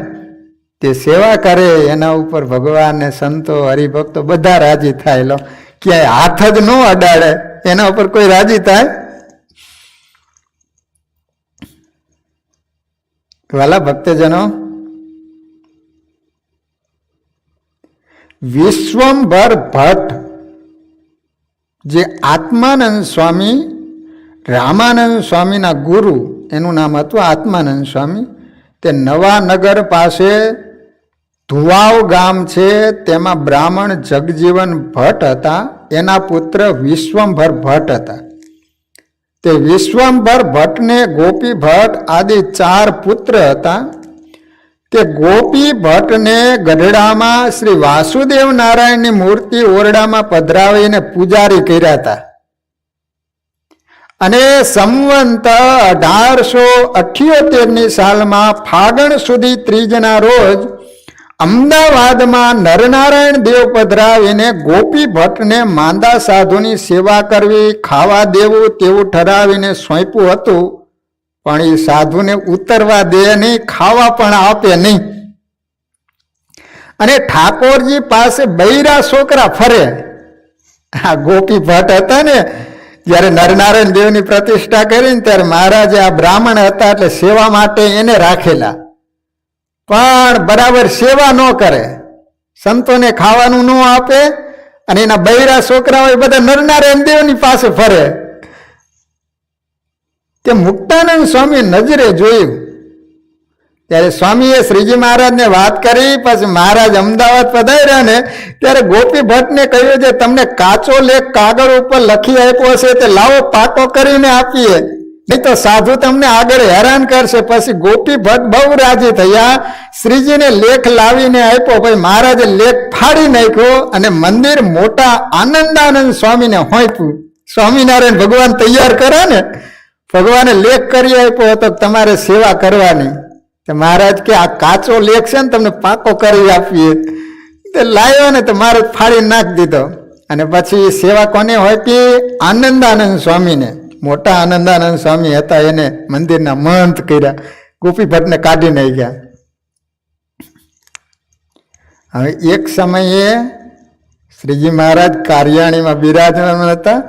તે સેવા કરે એના ઉપર ભગવાન ને સંતો હરિભક્તો બધા રાજી થાય. લો ક્યાંય હાથ જ ન અડાડે એના ઉપર કોઈ રાજી થાય? વાલા ભક્તજનો, વિશ્વંભર ભટ્ટ જે આત્માનંદ સ્વામી, રામાનંદ સ્વામીના ગુરુ, એનું નામ હતું આત્માનંદ સ્વામી. તે નવાનગર પાસે ધુવાવ ગામ છે, તેમાં બ્રાહ્મણ જગજીવન ભટ્ટ હતા. એના પુત્ર વિશ્વંભર ભટ્ટ હતા. તે વિશ્વંભર ભટ્ટને ગોપી ભટ્ટ આદિ 4 પુત્ર હતા. તે ગોપી ભટ્ટને ગઢડામાં શ્રી વાસુદેવ નારાયણની મૂર્તિ ઓરડામાં પધરાવીને પૂજારી કર્યા હતા. અને સંવંત 1878ની સાલમાં ફાગણ સુધી ત્રીજના રોજ અમદાવાદમાં નરનારાયણ દેવ પધરાવીને ગોપી ભટ્ટને માંદા સાધુની સેવા કરવી, ખાવા દેવું તેવું ઠરાવીને સોંપ્યું હતું. પણ એ સાધુને ઉતરવા દે નહીં, ખાવા પણ આપે નહીં. અને ઠાકોરજી પાસે બૈરા છોકરા ફરે. આ ગોપી ભટ્ટ હતા ને, જયારે નરનારાયણ દેવની પ્રતિષ્ઠા કરીને ત્યારે મહારાજે આ બ્રાહ્મણ હતા એટલે સેવા માટે એને રાખેલા. પણ બરાબર સેવા ન કરે, સંતોને ખાવાનું ન આપે, અને એના બૈરા છોકરાઓ એ બધા નરનારાયણ દેવની પાસે ફરે. તે મુક્તાનંદ સ્વામી નજરે જોયું. ત્યારે સ્વામીએ શ્રીજી મહારાજને વાત કરી. પછી મહારાજ અમદાવાદ પધાર્યા ને ત્યારે ગોપી ભટ્ટને કહ્યું છે, તમને કાચો લેખ કાગળ ઉપર લખી આપ્યો છે, તે લાવો પાકો કરીને આપીએ, નહીં તો સાધુ તમને આગળ હેરાન કરશે. પછી ગોપી ભટ્ટ બહુ રાજી થયા, શ્રીજીને લેખ લાવીને આપ્યો. પછી મહારાજે લેખ ફાડી નાખ્યો અને મંદિર મોટા આનંદાનંદ સ્વામીને હોંપ્યું. સ્વામિનારાયણ ભગવાન તૈયાર કરે ને, ભગવાને લેખ કરી આપ્યો હતો તમારે સેવા કરવાની. મહારાજ કે આ કાચો લેખ છે ને, તમને પાકો કરી આપીએ. તે લાવ્યો ને તો મહારાજ ફાડી નાખી દીધો. અને પછી સેવા કોને હોય કે આનંદાનંદ સ્વામીને, મોટા આનંદાનંદ સ્વામી હતા, એને મંદિરના મહંત કર્યા. ગોપી ભટ્ટને કાઢી નાખ્યા. હવે એક સમયે શ્રીજી મહારાજ કારિયાણીમાં બિરાજમાન હતા.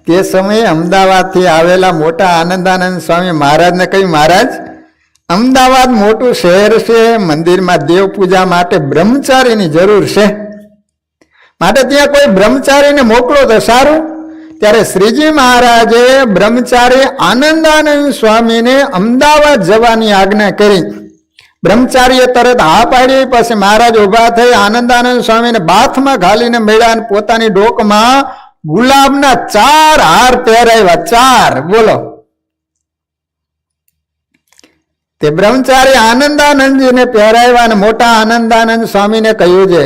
તે સમયે અમદાવાદથી આવેલા મોટા આનંદાનંદ સ્વામી મહારાજને કહ્યું, મહારાજ અમદાવાદ મોટું શહેર છે, મંદિરમાં દેવ પૂજા માટે બ્રહ્મચારીની જરૂર છે, માટે ત્યાં કોઈ બ્રહ્મચારીને મોકલો તો સારું. ત્યારે શ્રીજી મહારાજે બ્રહ્મચારી આનંદાનંદ સ્વામીને અમદાવાદ જવાની આજ્ઞા કરી. બ્રહ્મચારીએ તરત હા પાડી. પછી મહારાજ ઉભા થઈ આનંદાનંદ સ્વામીને બાથમાં ઘાલીને મેળ્યા, પોતાની ડોકમાં ગુલાબના 4 હાર પહેરાવ્યા. 4 બોલો. તે બ્રહ્મચારી આનંદાનંદજીને પહેરાવ્યા અને મોટા આનંદાનંદ સ્વામીને કહ્યું છે,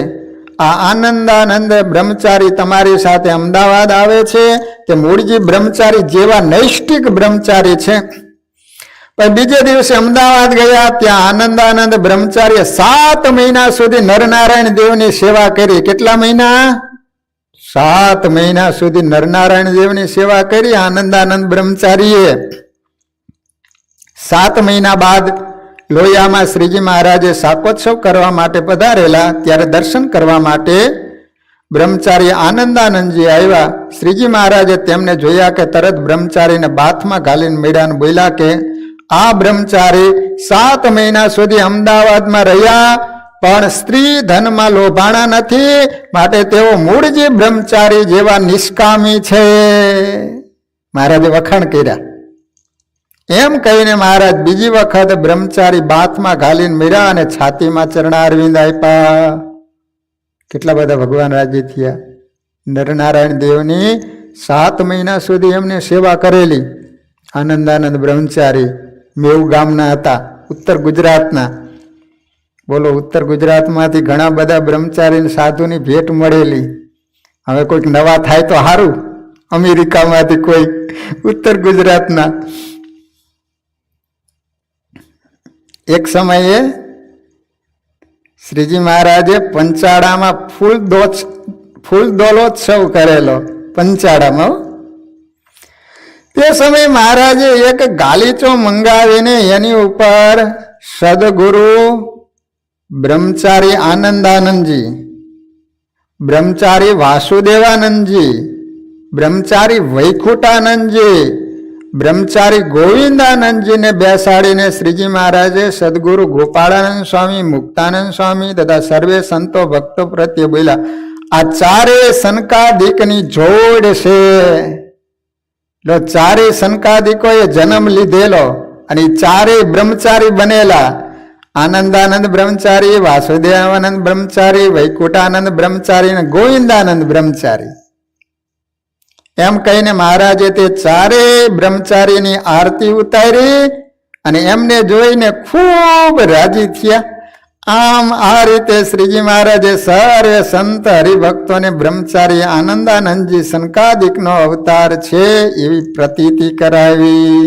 આ આનંદાનંદ બ્રહ્મચારી તમારી સાથે અમદાવાદ આવે છે. તે મૂળજી બ્રહ્મચારી જેવા નૈષ્ઠિક બ્રહ્મચારી છે. પણ બીજે દિવસે અમદાવાદ ગયા. ત્યાં આનંદાનંદ બ્રહ્મચારીએ 7 મહિના સુધી નરનારાયણ દેવની સેવા કરી. કેટલા મહિના? 7 મહિના સુધી નરનારાયણ દેવની સેવા કરી આનંદાનંદ બ્રહ્મચારીએ. 7 મહિના બાદ લોહિયામાં શ્રીજી મહારાજે શાકોત્સવ કરવા માટે પધારેલા. ત્યારે દર્શન કરવા માટે બ્રહ્મચારી આનંદાનંદજી આવ્યા. શ્રીજી મહારાજે તેમને જોયા કે તરત બ્રહ્મચારીને બાથમાં ઘાલીને મેળાને બોલ્યા કે આ બ્રહ્મચારી 7 મહિના સુધી અમદાવાદમાં રહ્યા, પણ સ્ત્રી ધનમાં લોભાણા નથી, માટે તેઓ મૂળજી બ્રહ્મચારી જેવા નિષ્કામી છે. મહારાજે વખાણ કર્યા. એમ કહીને મહારાજ બીજી વખત બ્રહ્મચારી બાથમાં ઘાલીને મેળ્યા અને છાતીમાં ચરણારવિંદ આપ્યા. કેટલા બધા ભગવાન રાજી થયા. નરનારાયણ દેવની 7 મહિના સુધી એમને સેવા કરેલી. આનંદાનંદ બ્રહ્મચારી મેવ ગામના હતા, ઉત્તર ગુજરાતના. બોલો, ઉત્તર ગુજરાતમાંથી ઘણા બધા બ્રહ્મચારી સાધુની ભેટ મળેલી. હવે કોઈક નવા થાય તો સારું. અમેરિકામાંથી કોઈ, ઉત્તર ગુજરાતના. એક સમયે શ્રીજી મહારાજે પંચાળામાં ફૂલદોલોત્સવ કરેલો પંચાળામાં. તે સમયે મહારાજે એક ગાલીચો મંગાવીને એની ઉપર સદગુરુ બ્રહ્મચારી આનંદાનંદજી, બ્રહ્મચારી વાસુદેવાનંદજી, બ્રહ્મચારી વૈકુંઠાનંદજી, બ્રહ્મચારી ગોવિંદાનંદજીને બેસાડીને શ્રીજી મહારાજે સદગુરુ ગોપાળાનંદ સ્વામી, મુક્તાનંદ સ્વામી તથા સર્વે સંતો ભક્તો પ્રત્યે બોલ્યા, આ ચારે સનકાદિકની જોડ છે. ચારે સનકાદિકોએ જન્મ લીધેલો અને ચારે બ્રહ્મચારી બનેલા. આનંદાનંદ બ્રહ્મચારી, વાસુદેવાનંદ બ્રહ્મચારી, વૈકુંઠાનંદ બ્રહ્મચારી અને ગોવિંદાનંદ બ્રહ્મચારી. એમ કહીને મહારાજે તે ચારે બ્રહ્મચારીની આરતી ઉતારી અને એમને જોઈને ખૂબ રાજી થયા. આમ આ રીતે શ્રીજી મહારાજે સર્વે સંત હરિભક્તોને બ્રહ્મચારી આનંદાનંદજી સનકાદિકનો અવતાર છે એવી પ્રતીતિ કરાવી.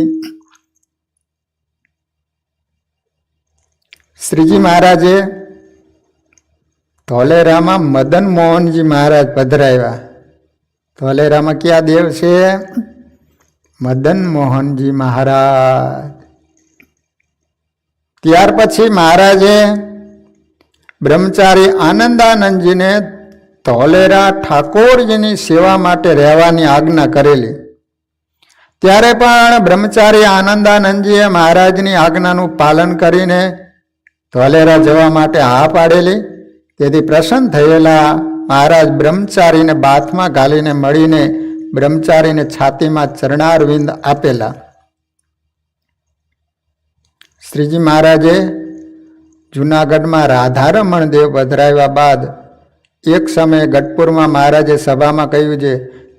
શ્રીજી મહારાજે ધોલેરામાં મદન મોહનજી મહારાજ પધરાવ્યા. ધોલેરામાં ક્યાં દેવ છે? મદન મોહનજી મહારાજ. ત્યાર પછી મહારાજે બ્રહ્મચારી આનંદાનંદજીને ધોલેરા ઠાકોરજીની સેવા માટે રહેવાની આજ્ઞા કરેલી. ત્યારે પણ બ્રહ્મચારી આનંદાનંદજીએ મહારાજની આજ્ઞાનું પાલન કરીને ધોલેરા જવા માટે હા પાડેલી. તેથી પ્રસન્ન થયેલા મહારાજ બ્રહ્મચારીને બાથમાં ઘાલીને મળીને બ્રહ્મચારીને છાતીમાં ચરણારવિંદ આપેલા. શ્રીજી મહારાજે જુનાગઢમાં રાધારમણ દેવ પધરાવ્યા બાદ એક સમયે ગઢપુરમાં મહારાજે સભામાં કહ્યું છે,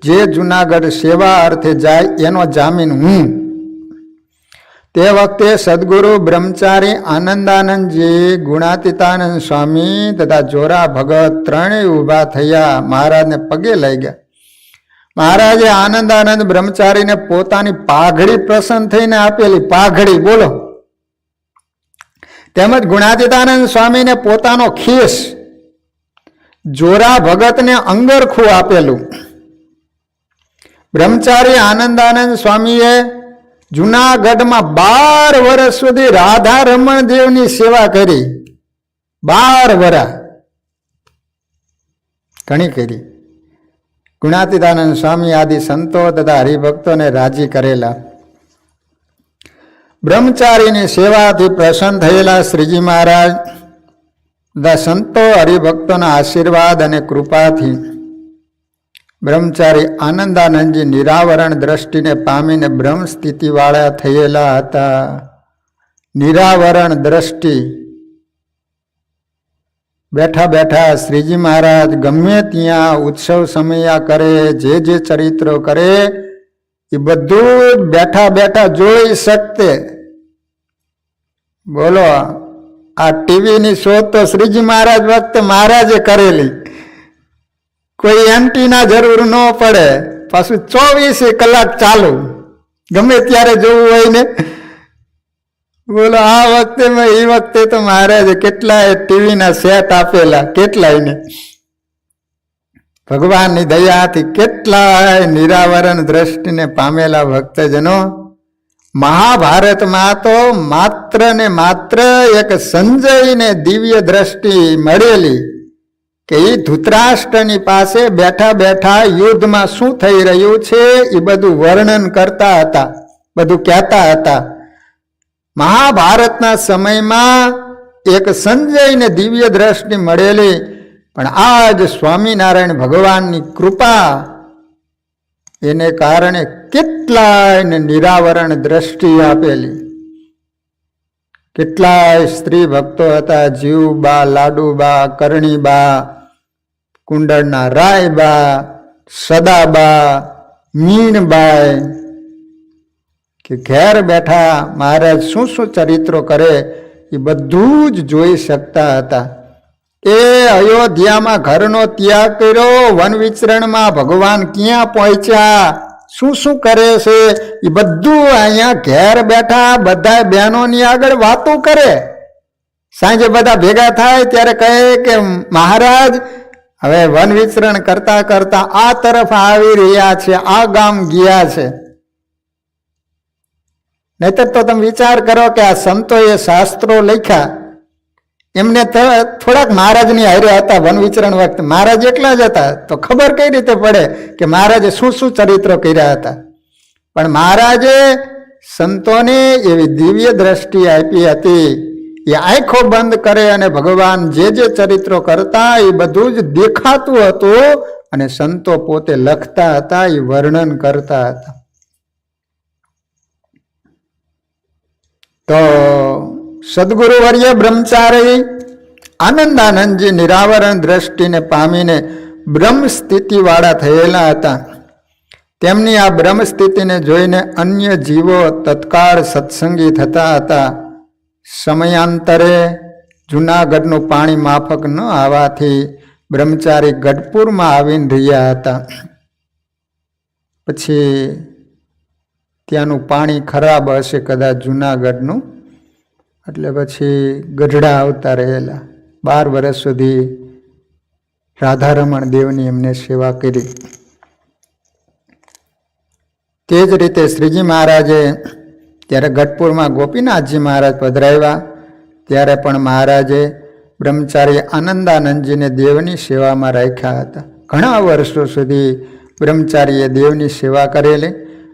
જે જુનાગઢ સેવા અર્થે જાય એનો જામીન હું. તે વખતે સદગુરુ બ્રહ્મચારી આનંદાનંદજી, ગુણાતીતાનંદ સ્વામી તથા જોરા ભગત ત્રણેય ઊભા થયા, મહારાજને પગે લઈ ગયા. મહારાજે આનંદાનંદ બ્રહ્મચારીને પોતાની પાઘડી પ્રસન્ન થઈને આપેલી. પાઘડી બોલો. તેમજ ગુણાતીતાનંદ સ્વામીને પોતાનો ખીસ, જોરા ભગતને અંગરખું આપેલું. બ્રહ્મચારી આનંદાનંદ સ્વામીએ જુનાગઢમાં 12 વર્ષ સુધી રાધા રમણ દેવની સેવા કરી. 12 વર્ષ ઘણી કરી. ગુણાતીતાનંદ સ્વામી આદિ સંતો તથા હરિભક્તોને રાજી કરેલા. બ્રહ્મચારીની સેવાથી પ્રસન્ન થયેલા શ્રીજી મહારાજ તથા સંતો હરિભક્તોના આશીર્વાદ અને કૃપાથી બ્રહ્મચારી આનંદાનંદજી નિરાવરણ દ્રષ્ટિને પામીને બ્રહ્મ સ્થિતિવાળા થયેલા હતા. નિરાવરણ દ્રષ્ટિ. બેઠા બેઠા શ્રીજી મહારાજ ગમે ત્યાં ઉત્સવ સમયા કરે, જે ચરિત્રો કરે એ બધું બેઠા બેઠા જોઈ શકતે. બોલો, આ ટીવીની શોધ તો શ્રીજી મહારાજ વખતે મહારાજે કરેલી. કોઈ એન્ટીના જરૂર ન પડે, પાછું 24 કલાક ચાલુ, ગમે ત્યારે જોવું હોય ને. બોલો, આ વખતે એ વખતે તો મહારાજે કેટલાય ટીવીના સેટ આપેલા, કેટલાયને ભગવાનની દયાથી કેટલાય નિરાવરણ દ્રષ્ટિને પામેલા ભક્તજનો. મહાભારતમાં તો માત્ર ને માત્ર એક સંજયને દિવ્ય દ્રષ્ટિ મળેલી કે એ ધૃતરાષ્ટ્રની પાસે બેઠા બેઠા યુદ્ધમાં શું થઈ રહ્યું છે એ બધું વર્ણન કરતા હતા, બધું કહેતા હતા. મહાભારતના સમયમાં એક સંજયને દિવ્ય દ્રષ્ટિ મળેલી, પણ આજ સ્વામિનારાયણ ભગવાનની કૃપા એને કારણે કેટલાયને નિરાવરણ દ્રષ્ટિ આપેલી. કેટલાય સ્ત્રી ભક્તો હતા, જીવબા, લાડુબા, કરણીબા, કુંડળના રાયબા, સદાબા, મીણબાઈ, કે ઘેર બેઠા મહારાજ શું શું ચરિત્રો કરે એ બધું જ જોઈ શકતા હતા. એ અયોધ્યામાં ઘરનો ત્યાગ કર્યો, વન વિચરણમાં ભગવાન ક્યાં પહોંચ્યા, શું શું કરે છે એ બધું અહીંયા ઘેર બેઠા બધા બહેનોની આગળ વાતો કરે. સાંજે બધા ભેગા થાય ત્યારે કહે કે મહારાજ હવે વન વિચરણ કરતા કરતા આ તરફ આવી રહ્યા છે, આ ગામ ગયા છે. નહીતર તો તમે વિચાર કરો કે આ સંતોએ શાસ્ત્રો લખ્યા, એમને થોડાક મહારાજની હારે હતા વન વિચરણ વખતે, મહારાજ એકલા જ હતા, તો ખબર કઈ રીતે પડે કે મહારાજે શું શું ચરિત્રો કર્યા હતા. પણ મહારાજે સંતોને એવી દિવ્ય દ્રષ્ટિ આપી હતી, એ આંખો બંધ કરે અને ભગવાન જે જે ચરિત્રો કરતા એ બધું જ દેખાતું હતું, અને સંતો પોતે લખતા હતા, એ વર્ણન કરતા હતા. તો સદગુરુ વર્ય બ્રહ્મચારી આનંદાનંદજી નિરાવરણ દ્રષ્ટિને પામીને બ્રહ્મ સ્થિતિ વાળા થયેલા હતા. તેમની આ બ્રહ્મ સ્થિતિને જોઈને અન્ય જીવો તત્કાળ સત્સંગી થતા હતા. સમયાંતરે જૂનાગઢનું પાણી માફક ન આવવાથી બ્રહ્મચારી ગઢપુરમાં આવીને રહ્યા હતા. પછી ત્યાંનું પાણી ખરાબ હશે કદાચ જૂનાગઢનું, એટલે પછી ગઢડા આવતા રહેલા. 12 વર્ષ સુધી રાધારમણ દેવની એમને સેવા કરી. તે જ રીતે શ્રીજી મહારાજે ત્યારે ગઢપુરમાં ગોપીનાથજી મહારાજ પધરાવ્યા, ત્યારે પણ મહારાજે બ્રહ્મચારી આનંદાનંદજીને દેવની સેવામાં રાખ્યા હતા. ઘણા વર્ષો સુધી બ્રહ્મચારીએ દેવની સેવા કરેલી,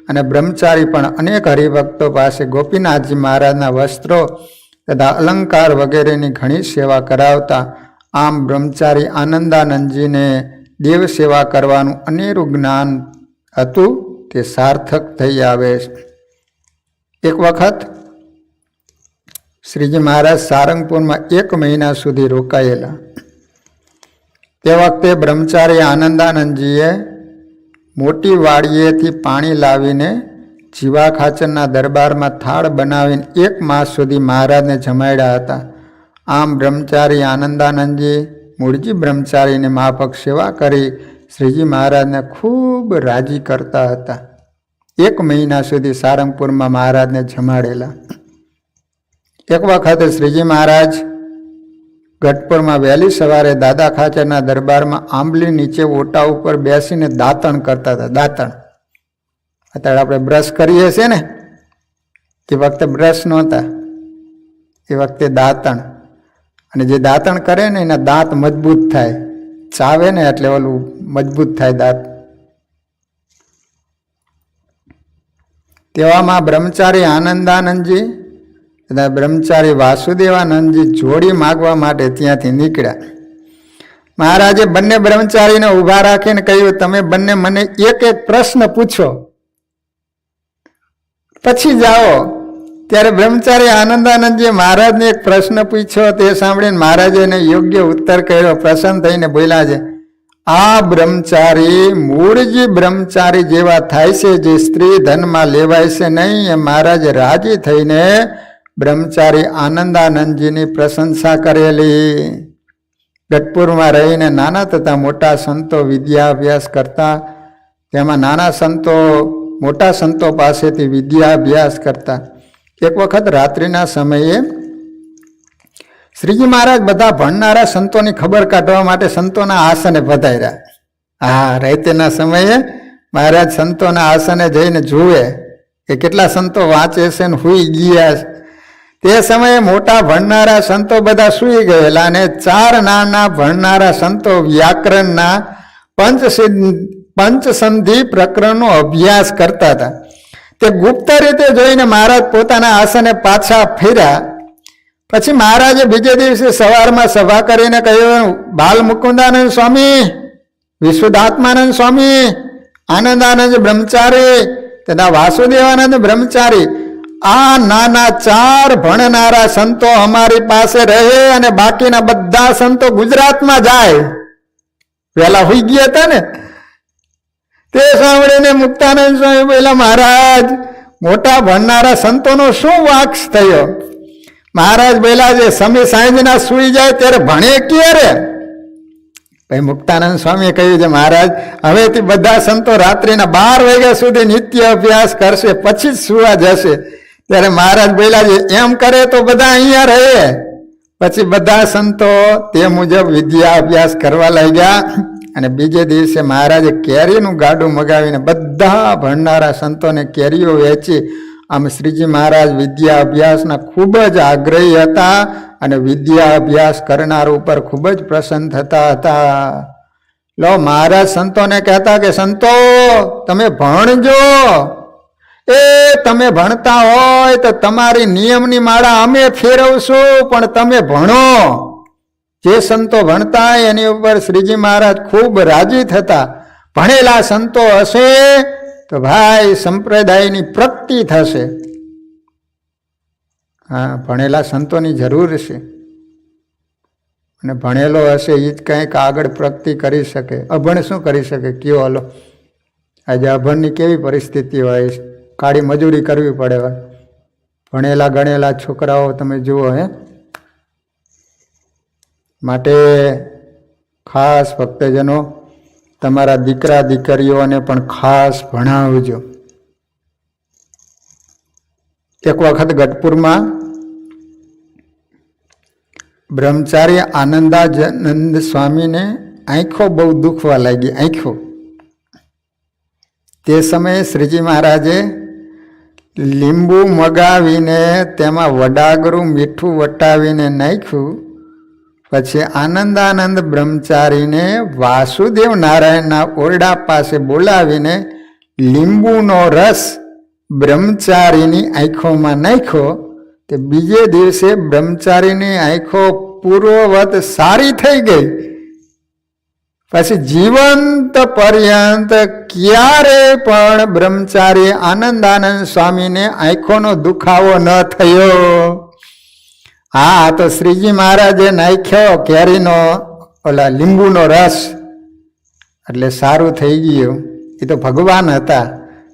અને બ્રહ્મચારી પણ અનેક હરિભક્તો પાસે ગોપીનાથજી મહારાજના વસ્ત્રો તથા અલંકાર વગેરેની ઘણી સેવા કરાવતા. આમ બ્રહ્મચારી આનંદાનંદજીને દેવ સેવા કરવાનું અનેરું જ્ઞાન હતું, તે સાર્થક થઈ આવે. એક વખત શ્રીજી મહારાજ સારંગપુરમાં 1 મહિના સુધી રોકાયેલા. તે વખતે બ્રહ્મચારી આનંદાનંદજીએ મોટી વાડીએથી પાણી લાવીને જીવા ખાચરના દરબારમાં થાળ બનાવીને 1 માસ સુધી મહારાજને જમાડ્યા હતા. આમ બ્રહ્મચારી આનંદાનંદજી મૂળજી બ્રહ્મચારીને માફક સેવા કરી શ્રીજી મહારાજને ખૂબ રાજી કરતા હતા. 1 મહિના સુધી સારંગપુરમાં મહારાજને જમાડેલા. એક વખતે શ્રીજી મહારાજ ગઢપુરમાં વહેલી સવારે દાદા ખાચરના દરબારમાં આંબલી નીચે ઓટા ઉપર બેસીને દાંતણ કરતા હતા. દાંતણ અત્યારે આપણે બ્રશ કરીએ છીએ ને, એ વખતે બ્રશ નહોતા, એ વખતે દાંતણ. અને જે દાંતણ કરે ને એના દાંત મજબૂત થાય, ચાવે ને એટલે ઓલું મજબૂત થાય દાંત. તેવામાં બ્રહ્મચારી આનંદાનંદજી તથા બ્રહ્મચારી વાસુદેવાનંદજી જોડી માગવા માટે ત્યાંથી નીકળ્યા. મહારાજે બંને બ્રહ્મચારીને ઊભા રાખીને કહ્યું, તમે બંને મને એક એક પ્રશ્ન પૂછો, પછી જાઓ. ત્યારે બ્રહ્મચારી આનંદાનંદજીએ મહારાજને એક પ્રશ્ન પૂછ્યો. તે સાંભળીને મહારાજે એને યોગ્ય ઉત્તર કર્યો. પ્રસન્ન થઈને બોલ્યા છે, આ બ્રહ્મચારી મૂળજી બ્રહ્મચારી જેવા થાય છે, જે સ્ત્રી ધનમાં લેવાય છે નહીં. એ મહારાજે રાજી થઈને બ્રહ્મચારી આનંદાનંદજીની પ્રશંસા કરેલી. ગઢપુરમાં રહીને નાના તથા મોટા સંતો વિદ્યા અભ્યાસ કરતા. તેમાં નાના સંતો મોટા સંતો પાસેથી વિદ્યા અભ્યાસ કરતા. એક વખત રાત્રિના સમયે શ્રીજી મહારાજ બધા ભણનારા સંતોની ખબર કાઢવા માટે સંતોના આસને પધાર્યા. હા, રાત્રિના સમયે મહારાજ સંતોના આસને જઈને જુએ કે કેટલા સંતો વાંચે છે ને હુઈ ગયા છે. તે સમયે મોટા ભણનારા સંતો બધા સૂઈ ગયેલા, અને 4 નાના ભણનારા સંતો વ્યાકરણના પંચસંધિ પ્રકરણનો અભ્યાસ કરતા હતા. તે ગુપ્ત રીતે જોઈને મહારાજ પોતાના આસને પાછા ફેર્યા. પછી મહારાજે બીજે દિવસે સવારમાં સભા કરીને કહ્યું, બાલ મુકુંદાનંદ સ્વામી, વિશુદ્ધાત્માનંદ સ્વામી, આનંદાનંદ બ્રહ્મચારી તથા વાસુદેવાનંદ બ્રહ્મચારી, આ નાના 4 ભણનારા સંતો અમારી પાસે રહે અને બાકીના બધા સંતો ગુજરાતમાં જાય. વહેલા હોઈ ગયા હતા ને. તે સાંભળીને મુક્તાનંદ સ્વામી બોલ્યા, મહારાજ, મોટા ભણનારા સંતોનો શું વાંક થયો? મહારાજ બોલ્યા છે, સમી સાંજના સૂઈ જાય ત્યારે ભણે ક્યારે? ભાઈ મુક્તાનંદ સ્વામીએ કહ્યું છે, મહારાજ, હવેથી બધા સંતો રાત્રિના 12 વાગ્યા સુધી નિત્ય અભ્યાસ કરશે, પછી જ સુવા જશે. ત્યારે મહારાજ બોલ્યા છે, એમ કરે તો બધા અહીંયા રહે, પછી બધા સંતો તે મુજબ વિદ્યા અભ્યાસ કરવા લાગ્યા અને બીજે દિવસે મહારાજે કેરીનું ગાડું મગાવીને બધા ભણનારા સંતોને કેરીઓ વેચી. આમ શ્રીજી મહારાજ વિદ્યા અભ્યાસના ખૂબ જ આગ્રહી હતા અને વિદ્યા અભ્યાસ કરનાર ઉપર ખૂબ જ પ્રસન્ન થતા હતા. લો મહારાજ સંતોને કહેતા કે સંતો તમે ભણજો, એ તમે ભણતા હોય તો તમારી નિયમની માળા અમે ફેરવશું, પણ તમે ભણો. જે સંતો ભણતા એની ઉપર શ્રીજી મહારાજ ખૂબ રાજી થતા. ભણેલા સંતો હશે તો ભાઈ સંપ્રદાયની પ્રગતિ થશે. હા, ભણેલા સંતોની જરૂર છે અને ભણેલો હશે એ જ કંઈક આગળ પ્રગતિ કરી શકે. અભણ શું કરી શકે? કયો હલો, આજે અભણની કેવી પરિસ્થિતિ હોય, કાળી મજૂરી કરવી પડે હોય. ભણેલા ગણેલા છોકરાઓ તમે જુઓ. માટે ખાસ ભક્તજનો તમારા દીકરા દીકરીઓને પણ ખાસ ભણાવજો. એક વખત ગઢપુરમાં બ્રહ્મચારી આનંદાનંદ સ્વામીને આંખો બહુ દુખવા લાગી, આંખો. તે સમયે શ્રીજી મહારાજે લીંબુ મગાવીને તેમાં વડાગરું મીઠું વટાવીને નાખ્યું. પછી આનંદાનંદ બ્રહ્મચારીને વાસુદેવ નારાયણના ઓરડા પાસે બોલાવીને લીંબુનો રસ બ્રહ્મચારીની આંખોમાં નાખ્યો. તે બીજે દિવસે બ્રહ્મચારીની આંખો પૂર્વવત સારી થઈ ગઈ. પછી જીવંત પર્યંત ક્યારે પણ બ્રહ્મચારી આનંદાનંદ સ્વામીને આંખોનો દુખાવો ન થયો. હા, તો શ્રીજી મહારાજે નાખ્યો કેરીનો ઓલા લીંબુનો રસ એટલે સારું થઈ ગયું. એ તો ભગવાન હતા,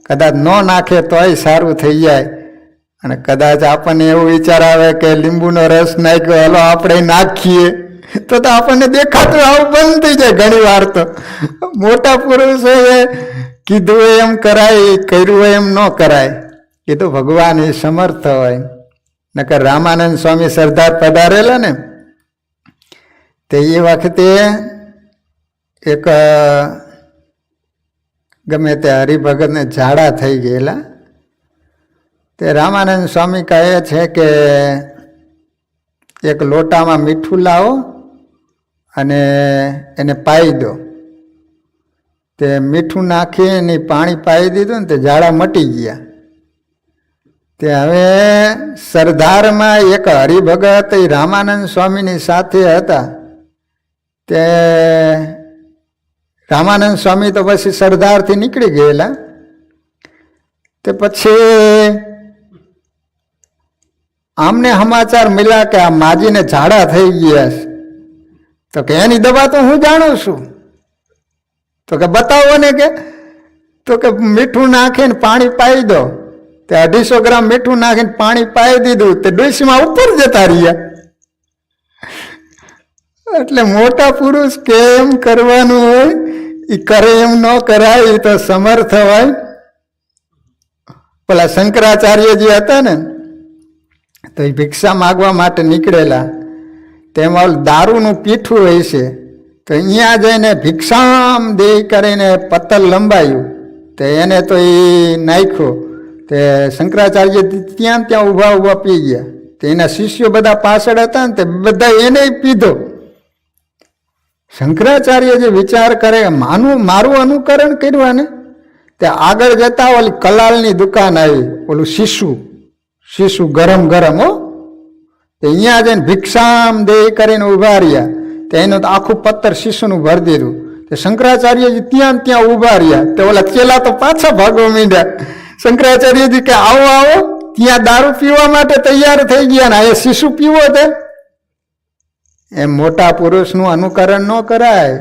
કદાચ ન નાખે તોય સારું થઈ જાય. અને કદાચ આપણને એવું વિચાર આવે કે લીંબુનો રસ નાખ્યો, હલો આપણે નાખીએ, તો આપણને દેખાતું આવું બંધ થઈ જાય. ઘણી વાર તો મોટા પુરુષોએ કીધું એમ કરાય, કર્યું એમ ન કરાય. એ તો ભગવાન એ સમર્થ હોય. નકર રામાનંદ સ્વામી સરદાર પધારેલા ને, તે એ વખતે એક ગમે તે હરિભગતને ઝાડા થઈ ગયેલા. તે રામાનંદ સ્વામી કહે છે કે એક લોટામાં મીઠું લાવો અને એને પાઈ દો. તે મીઠું નાખીને પાણી પાઈ દીધું ને તે ઝાડા મટી ગયા. તે હવે સરદારમાં એક હરિભગત રામાનંદ સ્વામીની સાથે હતા. તે રામાનંદ સ્વામી તો પછી સરદારથી નીકળી ગયેલા. તે પછી આમને સમાચાર મળ્યા કે આ માજીને ઝાડા થઈ ગયા છે. તો કે એની દવા તો હું જાણું છું. તો કે બતાવો ને. કે તો કે મીઠું નાખીને પાણી પાઈ દો. તે 250 ગ્રામ મીઠું નાખીને પાણી પાઈ દીધું. તે ડોશીમાં ઉપર જતા રહ્યા. એટલે મોટા પુરુષ કેમ કરવાનું હોય એ કરે, એમ ન કરાય. એ તો સમર્થ હોય. પેલા શંકરાચાર્યજી હતા ને, તો એ ભિક્ષા માગવા માટે નીકળેલા. તેમાં દારૂનું પીઠું હોય છે. તો અહીંયા જઈને ભિક્ષામ દે કરીને પત્તર લંબાયું. તો એને તો એ નાખ્યો. તે શંકરાચાર્ય ત્યાં ઊભા ઊભા પી ગયા. તો એના શિષ્યો બધા પાછળ હતા ને, તે બધા એને પીધો. શંકરાચાર્ય જે વિચાર કરે મારું અનુકરણ કર્યું ને, તે આગળ જતા ઓલી કલાલની દુકાન આવી, ઓલું શીશુ ગરમ ગરમ. તો અહીંયા જઈને ભિક્ષામ દે કરીને ઉભા રહ્યા. તો એનું તો આખું પત્તર શીશુનું ભરી દીધું. તે શંકરાચાર્યજી ત્યાં ઉભા રહ્યા. તો ઓલા ચેલા તો પાછા ભાગવા માંડ્યા. શંકરાચાર્યજી કે આવો આવો, ત્યાં દારૂ પીવા માટે તૈયાર થઈ ગયા ને આ શીશુ પીવો. તે એમ મોટા પુરુષનું અનુકરણ ન કરાય.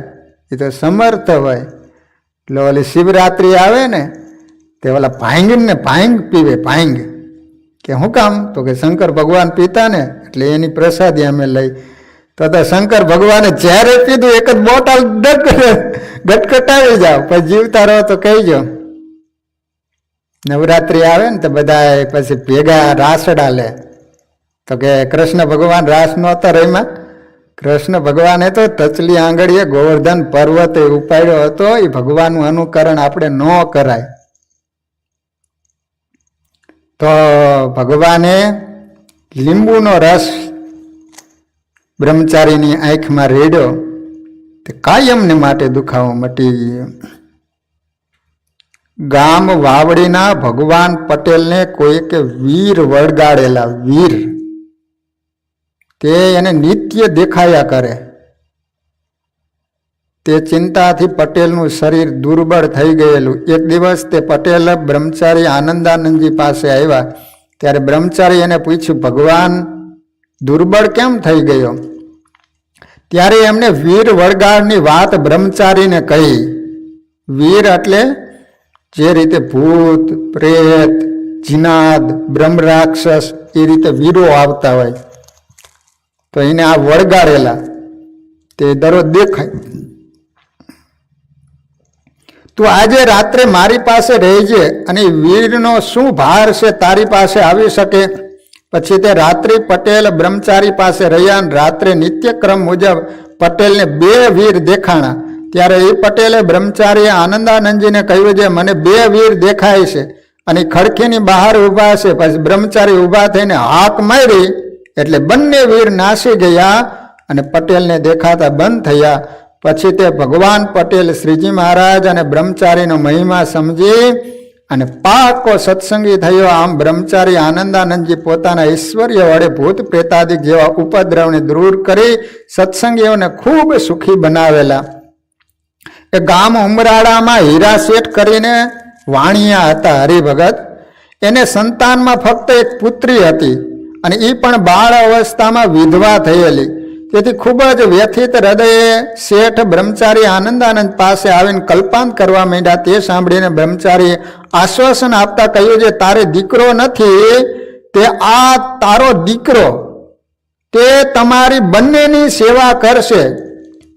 એ તો સમર્થ હોય. એટલે ઓલી શિવરાત્રિ આવે ને, તે ઓલા ભાંગ પીવે. ભાંગ કે શું કામ? તો કે શંકર ભગવાન પીતા ને, એટલે એની પ્રસાદી અમે લઈ. તો શંકર ભગવાને જ્યારે પીધું એક જ બોટલ ગટગટાવી જાઓ, પછી જીવતા રહો તો કહીજો. નવરાત્રિ આવે ને તો બધા પછી ભેગા રાસડા લે. તો કે કૃષ્ણ ભગવાન રાસ નહોતા રહીમાં. કૃષ્ણ ભગવાને તો ટચલી આંગળીએ ગોવર્ધન પર્વતે ઉપાડ્યો હતો. એ ભગવાનનું અનુકરણ આપણે ન કરાય. તો ભગવાને લીંબુનો રસ બ્રહ્મચારીની આંખમાં રેડ્યો તે કાયમને માટે દુખાવો મટી ગયો. ગામ વાવડીના ભગવાન પટેલને કોઈકે વીર વળગાડેલા. વીર તે એને નિત્ય દેખાયા કરે. તે ચિંતાથી પટેલનું શરીર દુર્બળ થઈ ગયેલું. એક દિવસ તે પટેલ બ્રહ્મચારી આનંદાનંદજી પાસે આવ્યા. ત્યારે બ્રહ્મચારી એને પૂછ્યું, ભગવાન દુર્બળ કેમ થઈ ગયો? ત્યારે એમને વીર વળગાડની વાત બ્રહ્મચારીને કહી. વીર એટલે જે રીતે ભૂત, પ્રેત, જીનાદ, બ્રહ્મ રાક્ષસ એ રીતે વીરો આવતા હોય, તો એને આ વળગાડેલા તે દરરોજ દેખાય. તું આજે રાત્રે મારી પાસે રહેજે અને વીરનો શું ભાર છે તારી પાસે આવી શકે. પછી તે રાત્રિ પટેલ બ્રહ્મચારી પાસે રહ્યા. રાત્રે નિત્યક્રમ મુજબ પટેલને 2 વીર દેખાણા. ત્યારે એ પટેલે બ્રહ્મચારીએ આનંદાનંદજીને કહ્યું, જે મને 2 વીર દેખાય છે અને ખડકીની બહાર ઊભા છે. પછી બ્રહ્મચારી ઊભા થઈને હાક મારી એટલે બંને વીર નાસી ગયા અને પટેલને દેખાતા બંધ થયા. પછી તે ભગવાન પટેલ શ્રીજી મહારાજ અને બ્રહ્મચારીનો મહિમા સમજી અને પાકો સત્સંગી થયો. આમ બ્રહ્મચારી આનંદાનંદજી પોતાના ઐશ્વર્ય વડે ભૂત પ્રેતાદિક જેવા ઉપદ્રવને દૂર કરી સત્સંગીઓને ખૂબ સુખી બનાવેલા. એ ગામ ઉમરાળામાં હીરા શેઠ કરીને વાણિયા હતા હરિભગત. એને સંતાનમાં ફક્ત એક પુત્રી હતી અને એ પણ બાળ અવસ્થામાં વિધવા થયેલી. તેથી ખૂબ જ વ્યથિત હૃદયે શેઠ બ્રહ્મચારી આનંદાનંદ પાસે આવીને કલ્પાંત કરવા માંડ્યા. તે સાંભળીને બ્રહ્મચારીએ આશ્વાસન આપતા કહ્યું, જે તારે દીકરો નથી તે આ તારો દીકરો, તે તમારી બંનેની સેવા કરશે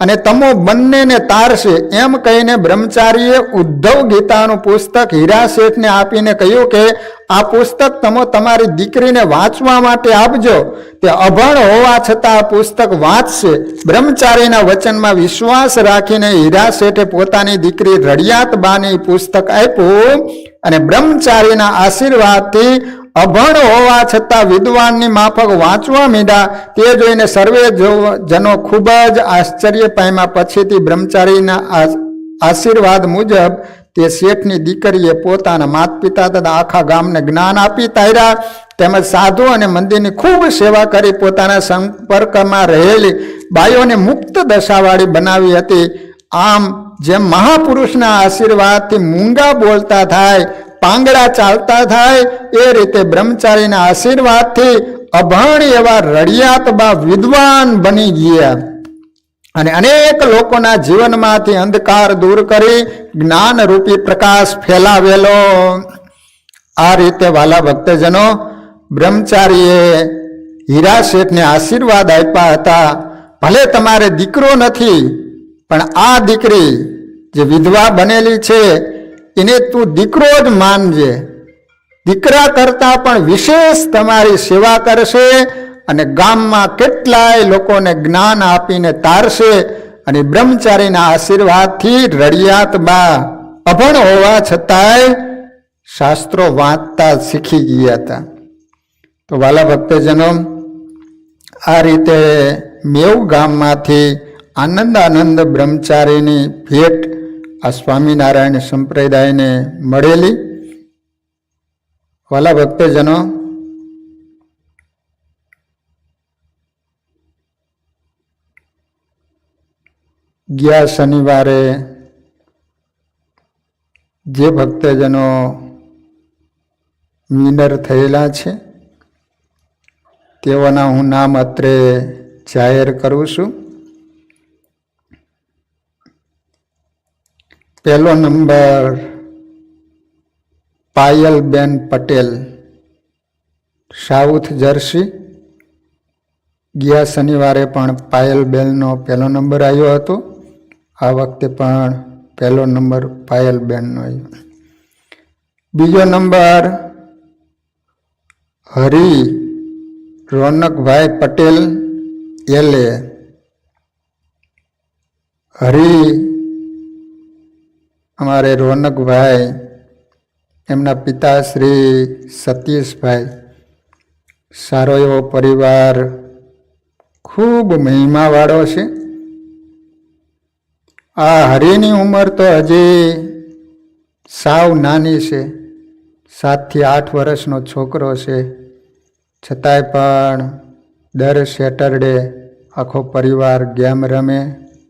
અને તમો બંનેને તારશે. એમ કહીને બ્રહ્મચારીએ ઉદ્ધવ ગીતાનું પુસ્તક હીરા શેઠને આપીને કહ્યું કે આ પુસ્તક તમે તમારી દીકરીને વાંચવા માટે આપજો. તે અભણ હોવા છતાં આ પુસ્તક વાંચશે. બ્રહ્મચારીના વચનમાં વિશ્વાસ રાખીને હીરા શેઠે પોતાની દીકરી રડિયાત બાની પુસ્તક આપ્યું અને બ્રહ્મચારીના આશીર્વાદથી અભણ હોવા છતાં વિદ્વાનની માફક વાંચવા માંડ્યા. તે જોઈને સર્વે જનો ખૂબ જ આશ્ચર્ય પામ્યા. પછીથી બ્રહ્મચારીના આશીર્વાદ મુજબ તે શેઠની દીકરીએ પોતાના માતા પિતા તથા આખા ગામને જ્ઞાન આપી તાર્યા. તેમજ સાધુ અને મંદિરની ખૂબ સેવા કરી પોતાના સંપર્કમાં રહેલી બાઈઓને મુક્ત દશાવાળી બનાવી હતી. આમ જેમ મહાપુરુષના આશીર્વાદથી મૂંગા બોલતા થાય, પાંગડા ચાલતા થાય, એ રીતે બ્રહ્મચારીના આશીર્વાદથી અભણ એવા રડિયાતબા વિદ્વાન બની ગયા અને અનેક લોકોના જીવનમાંથી અંધકાર દૂર કરી જ્ઞાન રૂપી પ્રકાશ ફેલાવેલો. આ રીતે વાલા ભક્તજનો, બ્રહ્મચારીએ હીરા શેઠને આશીર્વાદ આપ્યા હતા, ભલે તમારે દીકરો નથી પણ આ દીકરી જે વિધવા બનેલી છે એને તું દીકરો જ માનજે. દીકરા કરતા પણ વિશેષ તમારી સેવા કરશે અને ગામમાં કેટલાય લોકોને જ્ઞાન આપીને તારશે. અને બ્રહ્મચારીના આશીર્વાદથી રડિયાત બા અભણ હોવા છતાંય શાસ્ત્રો વાંચતા શીખી ગયા હતા. તો વાલા ભક્તજનો, આ રીતે મેવ ગામમાંથી આનંદાનંદ બ્રહ્મચારીની ભેટ આ સ્વામિનારાયણ સંપ્રદાયને મળેલી. વાલા ભક્તજનો, ગયા શનિવારે જે ભક્તજનો વિનર થયેલા છે તેઓના હું નામ અત્રે જાહેર કરું છું. પહેલો number Payalben Patel, south jersey. ગયા શનિવારે પણ પાયલબેનનો પહેલો નંબર આવ્યો હતો. આ વખતે પણ પહેલો નંબર પાયલબેનનો આવ્યો. બીજો નંબર હરી રોનકભાઈ પટેલ એલે, હરી અમારે રોનકભાઈ, એમના પિતા શ્રી સતીશભાઈ. સારો એવો પરિવાર, ખૂબ મહિમાવાળો છે. આ હરિની ઉંમર તો હજી સાવ નાની છે, 7 થી 8 વર્ષનો છોકરો છે. છતાંય પણ દર સેટરડે આખો પરિવાર ગેમ રમે,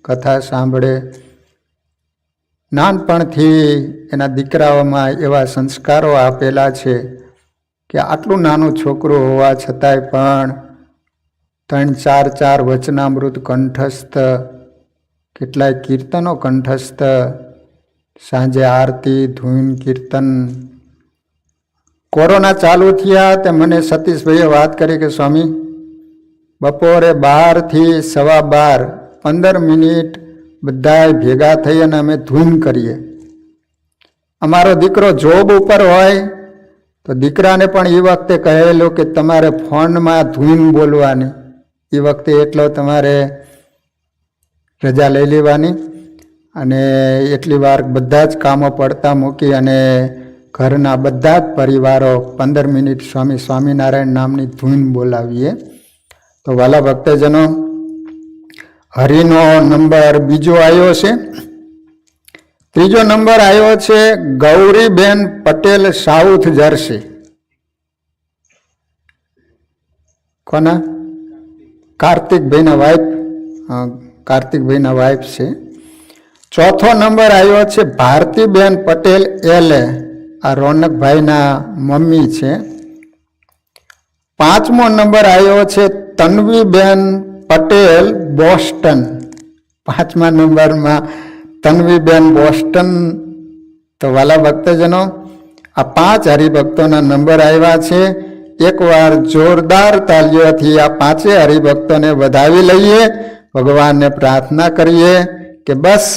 કથા સાંભળે. નાનપણથી એના દીકરાઓમાં એવા સંસ્કારો આપેલા છે કે આટલું નાનું છોકરું હોવા છતાંય પણ 3-4 વચનામૃત કંઠસ્થ, કેટલાય કીર્તનો કંઠસ્થ, સાંજે આરતી, ધૂન, કીર્તન. કોરોના ચાલુ થયા તે મને સતીશભાઈએ વાત કરી કે સ્વામી, બપોરે 12 થી 12:15 15 મિનિટ બધાય ભેગા થઈ અને અમે ધૂન કરીએ. અમારો દીકરો જોબ ઉપર હોય તો દીકરાને પણ એ વખતે કહેલું કે તમારે ફોનમાં ધૂન બોલવાની, એ વખતે એટલો તમારે રજા લઈ લેવાની અને એટલી વાર બધા જ કામો પડતા મૂકી અને ઘરના બધા જ પરિવારો 15 મિનિટ સ્વામી સ્વામિનારાયણ નામની ધૂન બોલાવીએ. તો વાલા ભક્તજનો, હરિનો નંબર બીજો આવ્યો છે. ત્રીજો નંબર આવ્યો છે ગૌરીબેન પટેલ, સાઉથ જર્સી. કોના? કાર્તિકભાઈના વાઇફ. કાર્તિકભાઈના વાઇફ છે. ચોથો નંબર આવ્યો છે ભારતીબેન પટેલ એલે, આ રોનકભાઈના મમ્મી છે. પાંચમો નંબર આવ્યો છે તન્વીબેન પટેલ, બોસ્ટન. 5મા નંબરમાં તન્વીબેન, બોસ્ટન. તો વાલા ભક્તજનો, આ 5 હરિભક્તોના નંબર આવ્યા છે. એકવાર જોરદાર તાલીઓથી આ 5 હરિભક્તોને વધાવી લઈએ, ભગવાનને પ્રાર્થના કરીએ કે બસ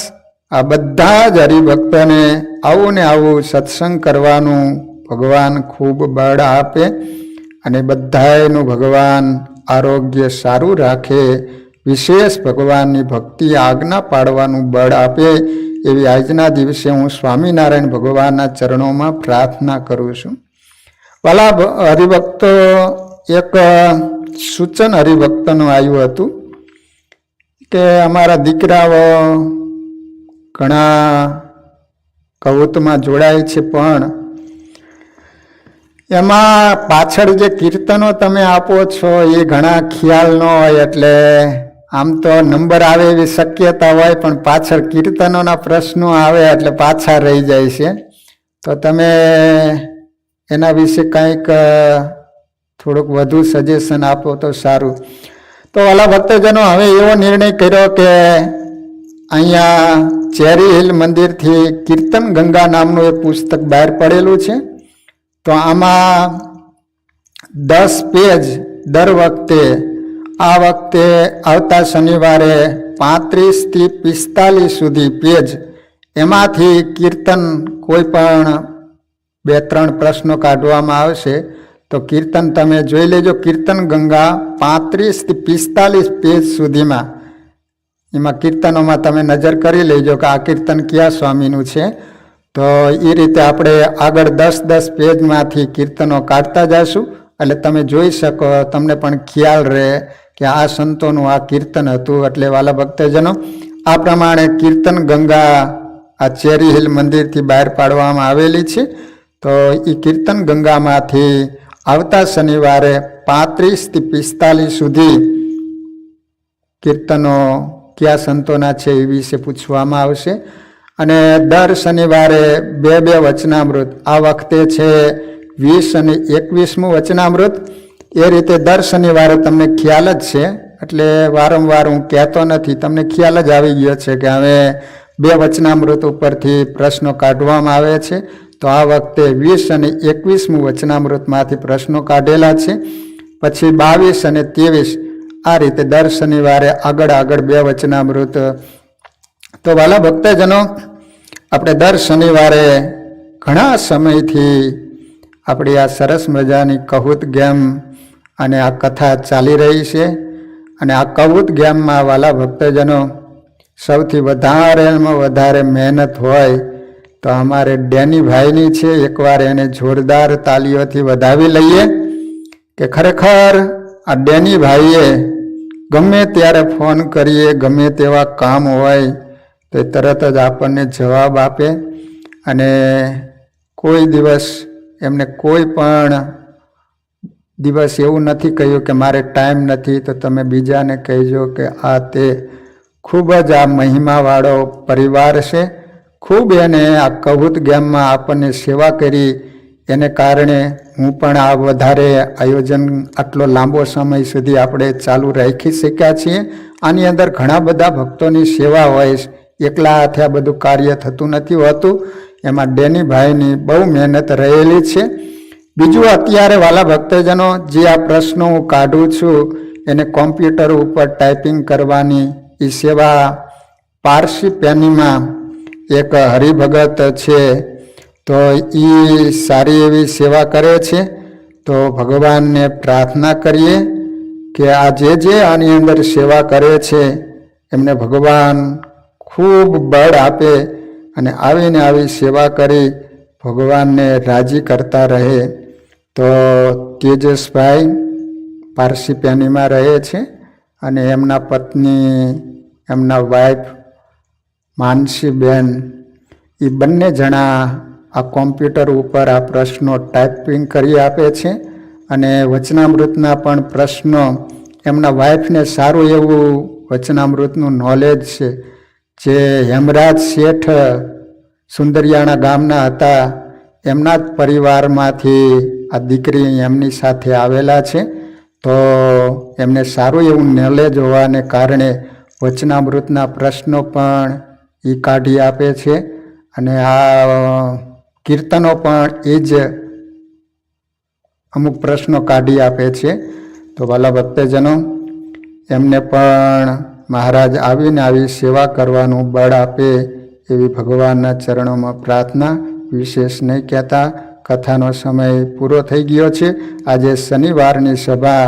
આ બધા જ હરિભક્તોને આવું ને આવું સત્સંગ કરવાનું ભગવાન ખૂબ બળ આપે અને બધાયનું ભગવાન આરોગ્ય સારું રાખે, વિશેષ ભગવાનની ભક્તિ આજ્ઞા પાડવાનું બળ આપે, એવી આજના દિવસે હું સ્વામિનારાયણ ભગવાનના ચરણોમાં પ્રાર્થના કરું છું. વાલા હરિભક્તો, એક સૂચન હરિભક્તનું આવ્યું હતું કે અમારા દીકરાઓ ઘણા કૌતમાં જોડાય છે, પણ એમાં પાછળ જે કીર્તનો તમે આપો છો એ ઘણા ખ્યાલ ન હોય, એટલે આમ તો નંબર આવે એવી શક્યતા હોય પણ પાછળ કીર્તનોના પ્રશ્નો આવે એટલે પાછા રહી જાય છે. તો તમે એના વિશે કંઈક થોડુંક વધુ સજેશન આપો તો સારું. તો વાલા ભક્તજનો, હવે એવો નિર્ણય કર્યો કે અહીંયા ચેરી હિલ મંદિરથી કીર્તન ગંગા નામનું એક પુસ્તક બહાર પડેલું છે. તો આમાં 10 પેજ દર વખતે, આ વખતે આવતા શનિવારે 35 થી 45 સુધી પેજ, એમાંથી કીર્તન કોઈ પણ 2-3 પ્રશ્નો કાઢવામાં આવશે. તો કીર્તન તમે જોઈ લેજો. કીર્તન ગંગા 35 થી 45 પેજ સુધીમાં, એમાં કીર્તનોમાં તમે નજર કરી લેજો કે આ કીર્તન કયા સ્વામીનું છે. તો એ રીતે આપણે આગળ 10-10 પેજમાંથી કીર્તનો કાઢતા જઈશું, એટલે તમે જોઈ શકો, તમને પણ ખ્યાલ રહે કે આ સંતોનું આ કીર્તન હતું. એટલે વાલા ભક્તજનો, આ પ્રમાણે કીર્તન ગંગા આ ચેરી હિલ મંદિરથી બહાર પાડવામાં આવેલી છે. તો એ કીર્તન ગંગામાંથી આવતા શનિવારે 35 થી 45 સુધી કીર્તનો કયા સંતોના છે એ વિશે પૂછવામાં આવશે. અને દર શનિવારે 2 વચનામૃત, આ વખતે છે 20 અને 21મું વચનામૃત. એ રીતે દર શનિવારે તમને ખ્યાલ જ છે, એટલે વારંવાર હું કહેતો નથી, તમને ખ્યાલ જ આવી ગયો છે કે હવે 2 વચનામૃત ઉપરથી પ્રશ્નો કાઢવામાં આવે છે. તો આ વખતે 20 અને 21મું વચનામૃતમાંથી પ્રશ્નો કાઢેલા છે. પછી 22 અને 23, આ રીતે દર શનિવારે આગળ 2 વચનામૃત. તો વાલા ભક્તજનો, આપણે દર શનિવારે ઘણા સમયથી આપણી આ સરસ મજાની કહુત ગેમ અને આ કથા ચાલી રહી છે. અને આ કવુત ગામમાં વાલા ભક્તજનો સૌથી વધારેમાં વધારે મહેનત હોય તો અમારે ડેનીભાઈની છે. એકવાર એને જોરદાર તાલીઓથી વધાવી લઈએ કે ખરેખર આ ડેનીભાઈએ ગમે ત્યારે ફોન કરીએ, ગમે તેવા કામ હોય તો તરત જ આપણને જવાબ આપે. અને કોઈ દિવસ એમને કોઈ પણ દિવસ એવું નથી કહ્યું કે મારે ટાઈમ નથી તો તમે બીજાને કહેજો કે આ તે. ખૂબ જ આ મહિમાવાળો પરિવાર છે. ખૂબ એને આ કવુત ગામમાં આપણને સેવા કરી એને કારણે હું પણ આ વધારે આયોજન આટલો લાંબો સમય સુધી આપણે ચાલુ રાખી શક્યા છીએ. આની અંદર ઘણા બધા ભક્તોની સેવા હોય, એકલા હાથે આ બધું કાર્ય થતું નથી હોતું. એમાં ડેનીભાઈની બહુ મહેનત રહેલી છે. બીજું, અત્યારે વાલા ભક્તજનો જે આ પ્રશ્નો હું કાઢું છું એને કોમ્પ્યુટર ઉપર ટાઈપિંગ કરવાની એ સેવા પારસી પેનીમાં એક હરિભગત છે, તો એ સારી એવી સેવા કરે છે. તો ભગવાનને પ્રાર્થના કરીએ કે આ જે આની અંદર સેવા કરે છે એમને ભગવાન ખૂબ બળ આપે અને આવીને આવી સેવા કરી ભગવાનને રાજી કરતા રહે. તો તેજસભાઈ પારસી પેનીમાં રહે છે અને એમના પત્ની, એમના વાઈફ માનસીબેન, એ બંને જણા આ કોમ્પ્યુટર ઉપર આ પ્રશ્નો ટાઈપિંગ કરી આપે છે. અને વચનામૃતના પણ પ્રશ્નો એમના વાઈફને સારું એવું વચનામૃતનું નોલેજ છે. જે હેમરાજ શેઠ સુંદરિયાણા ગામના હતા, એમના જ પરિવારમાંથી આ દીકરી એમની સાથે આવેલા છે. તો એમને સારું એવું નોલેજ હોવાને કારણે વચનામૃતના પ્રશ્નો પણ એ કાઢી આપે છે. અને આ કીર્તનો પણ એ જ અમુક પ્રશ્નો કાઢી આપે છે. તો વાલા ભક્તજનો, એમને પણ મહારાજ આવીને આવી સેવા કરવાનું બળ આપે એવી ભગવાનના ચરણોમાં પ્રાર્થના. વિશેષ નહીં કહેતા, કથાનો સમય પૂરો થઈ ગયો છે. આજે શનિવારની સભા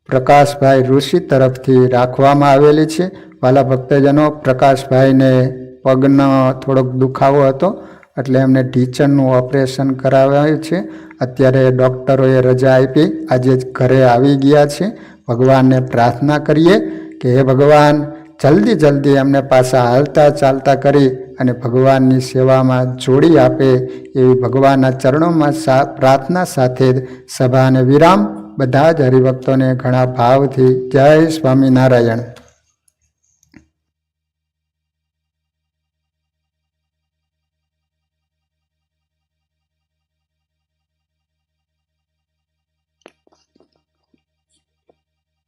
પ્રકાશભાઈ ઋષિ તરફથી રાખવામાં આવેલી છે. વાલા ભક્તજનો, પ્રકાશભાઈને પગનો થોડોક દુખાવો હતો એટલે એમને ઢીંચણનું ઓપરેશન કરાવ્યું છે. અત્યારે ડૉક્ટરોએ રજા આપી, આજે જ ઘરે આવી ગયા છે. ભગવાનને પ્રાર્થના કરીએ કે હે ભગવાન, જલ્દી એમને પાછા હાલતા ચાલતા કરી અને ભગવાનની સેવામાં જોડી આપે એવી ભગવાનના ચરણોમાં પ્રાર્થના સાથે સભાને વિરામ. બધા જ હરિભક્તોને ઘણા ભાવથી જય સ્વામિનારાયણ.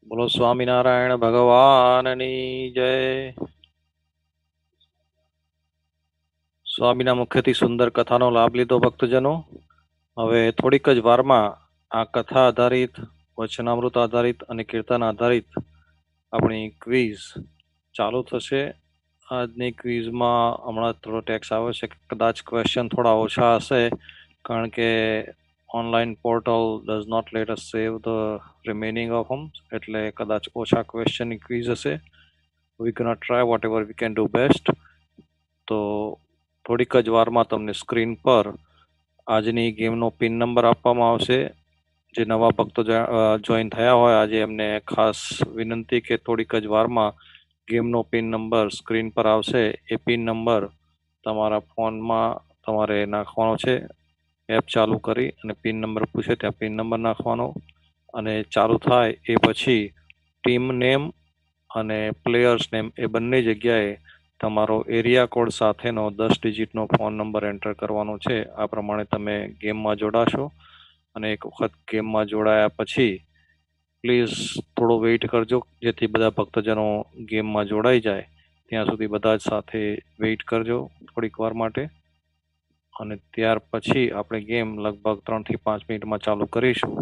બોલો સ્વામિનારાયણ ભગવાનની જય. સ્વામીના મુખ્યથી સુંદર કથાનો લાભ લીધો ભક્તજનો. હવે થોડીક જ વારમાં આ કથા આધારિત, વચનામૃત આધારિત અને કીર્તન આધારિત આપણી ક્વિઝ ચાલુ થશે. આજની ક્વિઝમાં હમણાં થોડો ટેક્સ આવે છે કે કદાચ ક્વેશ્ચન થોડા ઓછા હશે, કારણ કે online portal does not let us save the remaining of them, એટલે કદાચ ઓછા ક્વેશ્ચનની ક્વિઝ હશે. We can try whatever we can do best. તો થોડીક જ વારમાં તમને સ્ક્રીન પર આજની ગેમનો પિન નંબર આપવામાં આવશે. જે નવા ભક્તો જોઈન થયા હોય આજે, એમને ખાસ વિનંતી કે થોડીક જ વારમાં ગેમનો પિન નંબર સ્ક્રીન પર આવશે. એ પિન નંબર તમારા ફોનમાં તમારે નાખવાનો છે. એપ ચાલુ કરી અને પિન નંબર પૂછે ત્યાં પિન નંબર નાખવાનો, અને ચાલુ થાય એ પછી ટીમ નેમ અને પ્લેયર્સ નેમ એ બંને જગ્યાએ તમારો એરિયા કોડ સાથેનો 10 ડિજિટનો ફોન નંબર એન્ટર કરવાનો છે. આ પ્રમાણે તમે ગેમમાં જોડાશો. અને એક વખત ગેમમાં જોડાયા પછી પ્લીઝ થોડો વેઇટ કરજો, જેથી બધા ભક્તજનો ગેમમાં જોડાઈ જાય. ત્યાં સુધી બધા જ સાથે વેઇટ કરજો થોડીક વાર માટે. અને ત્યાર પછી આપણે ગેમ લગભગ 3 થી 5 મિનિટમાં ચાલુ કરીશું.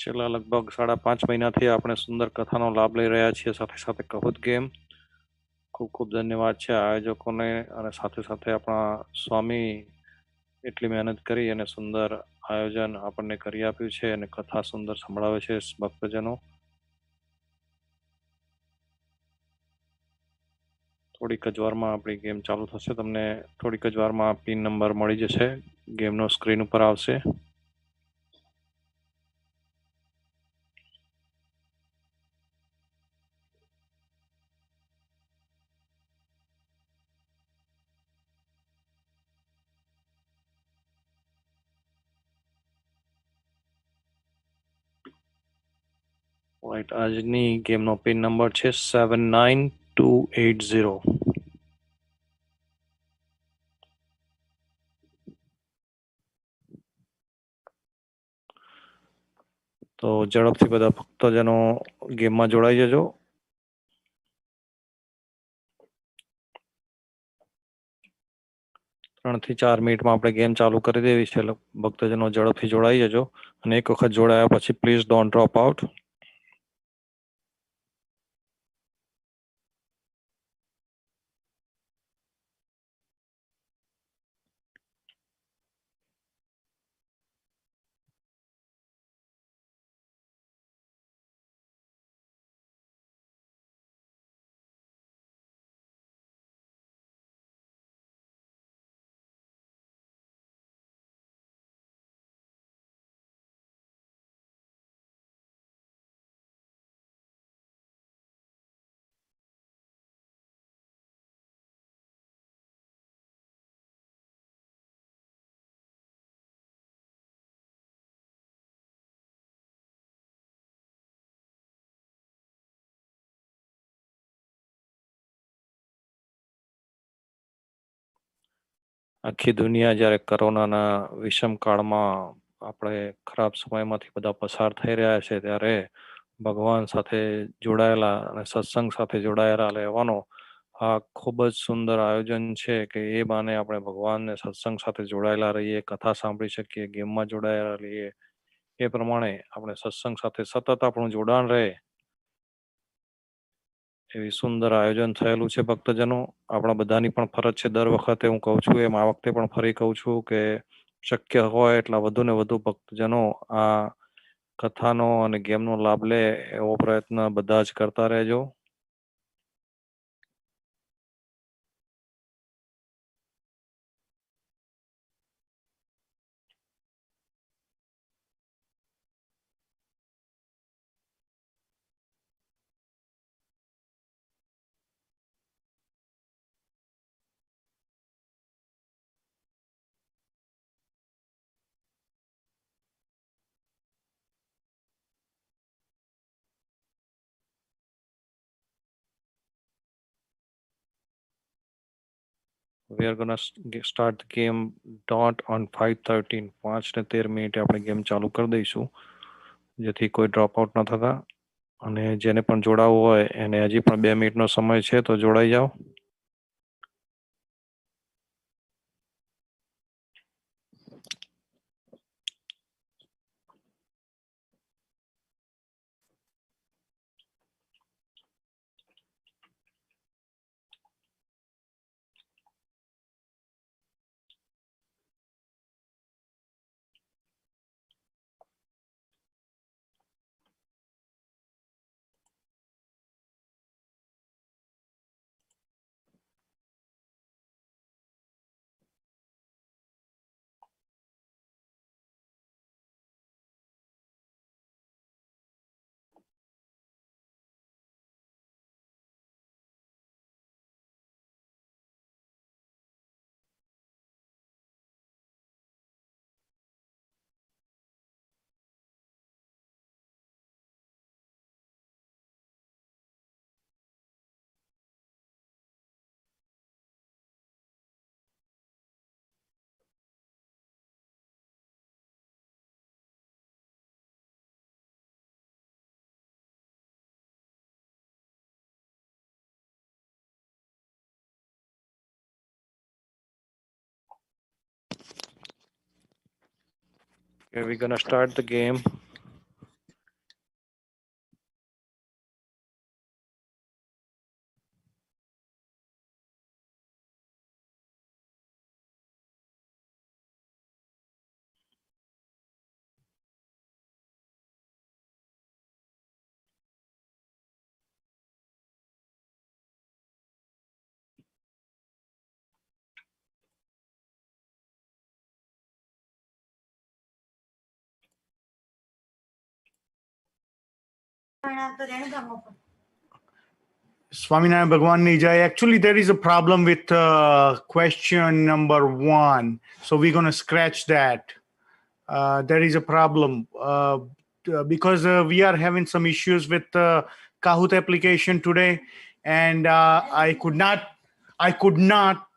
છેલ્લા લગભગ 5.5 મહિનાથી આપણે સુંદર કથાનો લાભ લઈ રહ્યા છીએ, સાથે સાથે કહુત ગેમ. ખૂબ ખૂબ ધન્યવાદ છે આયોજકોને, અને સાથે સાથે આપણા સ્વામી એટલી મહેનત કરી અને સુંદર આયોજન આપણને કરી આપ્યું છે અને કથા સુંદર સંભળાવે છે ભક્તજનો. થોડીક જ વારમાં આપણી ગેમ ચાલુ થશે. તમને થોડીક જ વારમાં પિન નંબર મળી જશે, ગેમનો સ્ક્રીન ઉપર આવશે. રાઈટ, આજની ગેમનો પિન નંબર છે 79280. તો ઝડપથી બધા ભક્તજનો ગેમમાં જોડાઈ જજો. ત્રણ થી 4 મિનિટમાં આપણે ગેમ ચાલુ કરી દેવી છે. ભક્તજનો ઝડપથી જોડાઈ જજો, અને એક વખત જોડાયા પછી પ્લીઝ ડોન્ટ ડ્રોપ આઉટ. આખી દુનિયા જ્યારે કોરોનાના વિષમ કાળમાં આપણે ખરાબ સમયમાંથી બધા પસાર થઈ રહ્યા છે, ત્યારે ભગવાન સાથે જોડાયેલા અને સત્સંગ સાથે જોડાયેલા રહેવાનો આ ખૂબ જ સુંદર આયોજન છે કે એ બાને આપણે ભગવાનને સત્સંગ સાથે જોડાયેલા રહીએ, કથા સાંભળી શકીએ, ગેમમાં જોડાયેલા રહીએ. એ પ્રમાણે આપણે સત્સંગ સાથે સતત આપણું જોડાણ રહે એવી સુંદર આયોજન થયેલું છે. ભક્તજનો, આપણા બધાની પણ ફરજ છે, દર વખતે હું કહું છું એમ આ વખતે પણ ફરી કહું છું કે શક્ય હોય એટલા વધુ ને વધુ ભક્તજનો આ કથાનો અને ગેમનો લાભ લે એવો પ્રયત્ન બધા જ કરતા રહેજો. We are gonna start the game dot on 5:13. 5:13 આપણે ગેમ ચાલુ કરી દઈશું, જેથી કોઈ ડ્રોપ આઉટ ન થતા. અને જેને પણ જોડાવવું હોય એને હજી પણ 2 મિનિટનો સમય છે, તો જોડાઈ જાઓ. Okay, we're gonna start the game. Swaminarayan Bhagwan Nijay. Actually, there is a problem with question number 1. So we're going to scratch that. There is a problem because we are having some issues with Kahoot application today, and I could not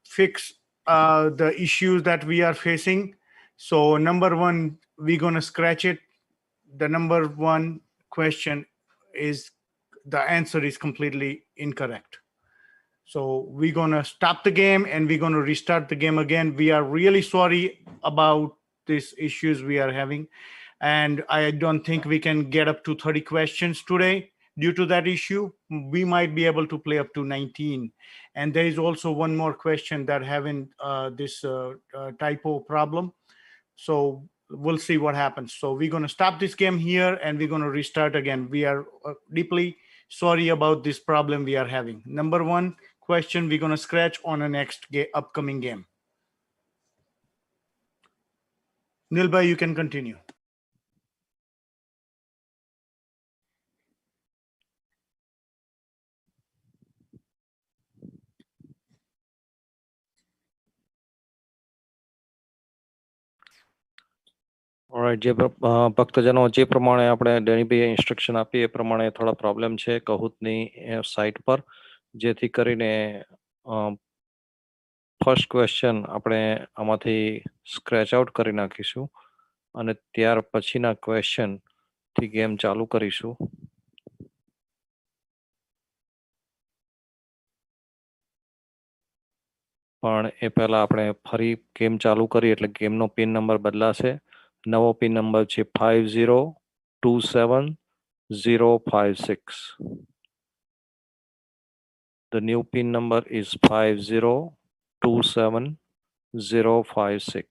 fix the issues that we are facing. So number 1, we're going to scratch it. The number 1 question is, the answer is completely incorrect. So we're going to stop the game and we're going to restart the game again. We are really sorry about these issues we are having. And I don't think we can get up to 30 questions today due to that issue. We might be able to play up to 19. And there is also one more question that having this typo problem. So we'll see what happens. So we're going to stop this game here and we're going to restart again. We are deeply sorry about this problem we are having. Number 1 question we're going to scratch on the next upcoming game. Nilbhai, you can continue. Alright, જે ભક્તજનો જે પ્રમાણે આપણે ડેનીભાઈએ instruction આપી એ પ્રમાણે થોડા problem છે કહૂતની site પર, જેથી કરીને ફર્સ્ટ ક્વેશ્ચન આપણે આમાંથી સ્ક્રેચ આઉટ કરી નાખીશું અને ત્યાર પછીના ક્વેશ્ચન થી ગેમ ચાલુ કરીશું. પણ એ પહેલા આપણે ફરી ગેમ ચાલુ કરી એટલે ગેમનો પિન નંબર બદલાશે. નવો પિન નંબર છે 5027056. The new pin number is 5027056.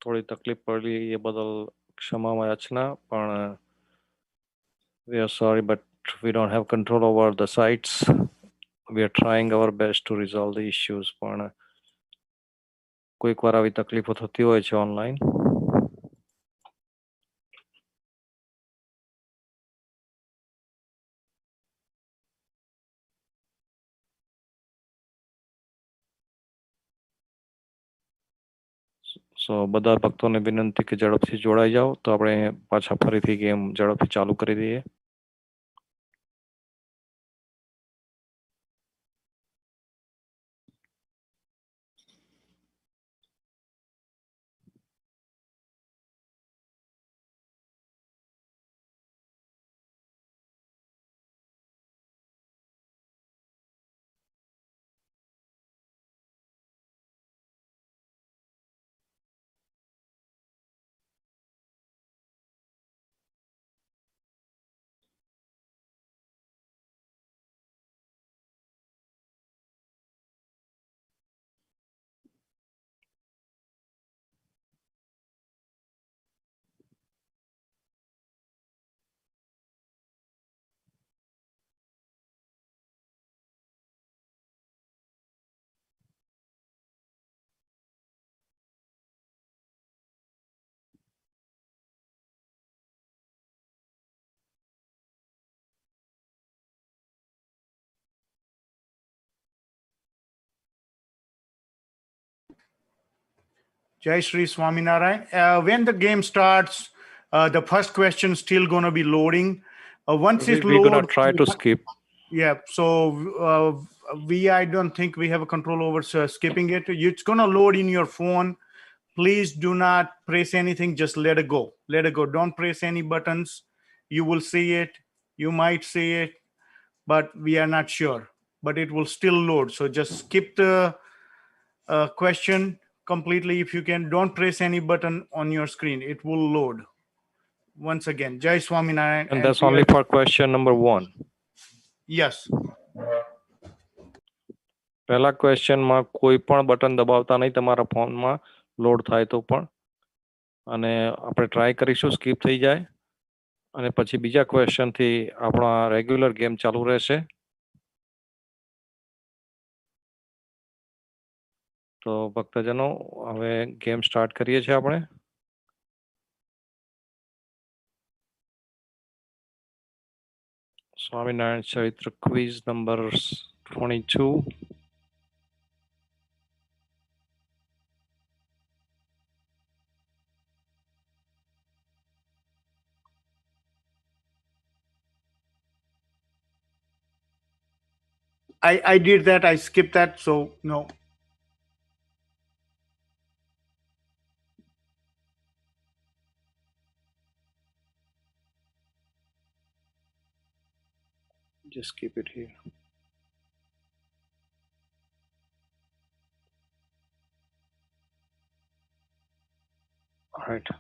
થોડી તકલીફ પડી એ બદલ ક્ષમા યાચના, પણ we are sorry but we don't have control over the sites. We are trying our best to resolve the issues, પણ કોઈક વાર આવી તકલીફો થતી હોય છે ઓનલાઈન. સો બધા ભક્તોને વિનંતી કે ઝડપથી જોડાઈ જાઓ તો આપણે પાછા ફરીથી ગેમ ઝડપથી ચાલુ કરી દઈએ. Jai Shri Swaminarayan. When the game starts, the first question still going to be loading. Once it We're loads, gonna try to skip. Yeah, so I don't think we have a control over skipping it. It's going to load in your phone. Please do not press anything. Just let it go. Let it go. Don't press any buttons. You will see it. You might see it, but we are not sure. But it will still load. So just skip the question completely if you can. Don't press any button on your screen. It will load. Once again, Jai Swaminarayan. And that's only for question number 1. Yes. પહેલા ક્વેશ્ચનમાં કોઈ પણ button દબાવતા નહીં, તમારા ફોનમાં load થાય તો પણ. અને આપણે ટ્રાય કરીશું સ્કીપ થઈ જાય અને પછી બીજા ક્વેશ્ચનથી આપણા રેગ્યુલર ગેમ ચાલુ રહેશે. તો ભક્તજનો હવે ગેમ સ્ટાર્ટ કરીએ છીએ આપણે. સ્વામિનારાયણ ચરિત્ર quiz number 22. I did that. I skipped that. So no. Just keep it here. All right.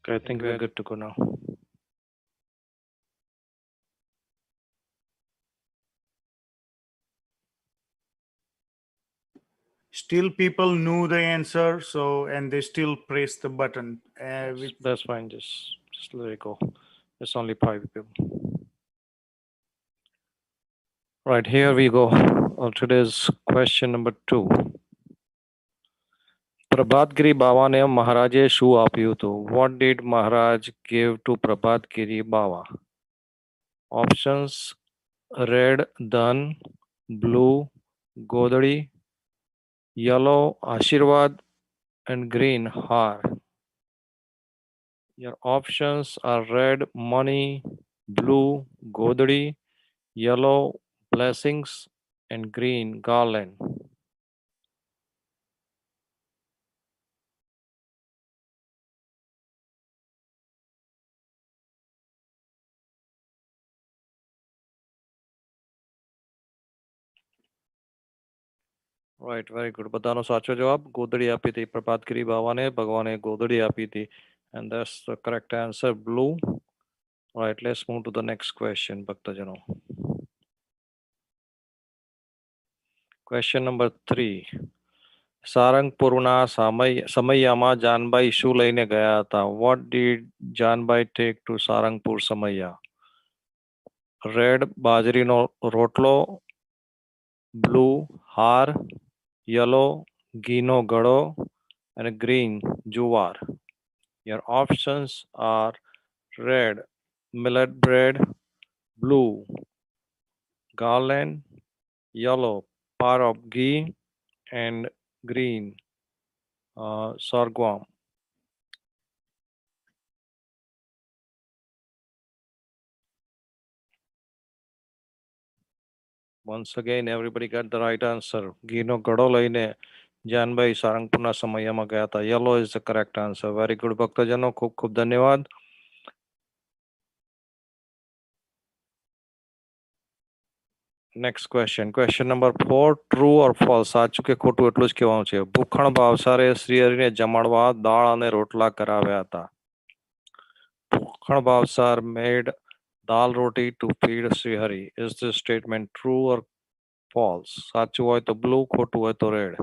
Okay, I think we're good to go now. Still, people knew the answer, so and they still press the button. That's fine. Just let it go. It's only 5 people. Right, here we go. Today's question number 2. પ્રભાતગીરી બાવાને મહારાજે શું આપ્યું હતું? What did Maharaj give to પ્રભાતગીરી બાવા? Options: red ધન, blue ગોદડી, yellow આશીર્વાદ, and green હાર. Your options are red money, blue godri, yellow blessings, and green garland. Right, very good. બધાનો સાચો જવાબ ગોદડી આપી હતી પ્રભાતગીરી બાવાને, ભગવાને ગોદડી આપી હતી. And that's the correct answer, blue. Right, let's move to the next question, ભક્તજનો. Question number 3. સારંગપુરના સમૈયામાં જાનબાઈ શું લઈને ગયા હતા? What did Janbai take to Sarangpur Samaiya? Red બાજરીનો રોટલો, બ્લુ હાર, yellow ઘીનો ગળો, and green જુવાર. Your options are red millet bread, blue garland, yellow pot of ghee, and green sorghum. Once again, everybody got the right answer. ઘીનો ગળો લઈને જાનબાઈ સારંગપુરના સમયમાં ગયા હતા. Yellow is the correct answer. Very good, ભક્તજનો. ખૂબ ખૂબ ધન્યવાદ. Next question. Question number 4. True or false? સાચું કે ખોટું એટલું જ કહેવાનું છે. ભૂખણ ભાવસારે શ્રીહરિને જમાડવા દાળ અને રોટલા કરાવ્યા હતા. ભૂખણ Bhavsar made dal roti to feed Srihari. Is this statement true or false? સાચું હોય તો blue, ખોટું હોય તો red.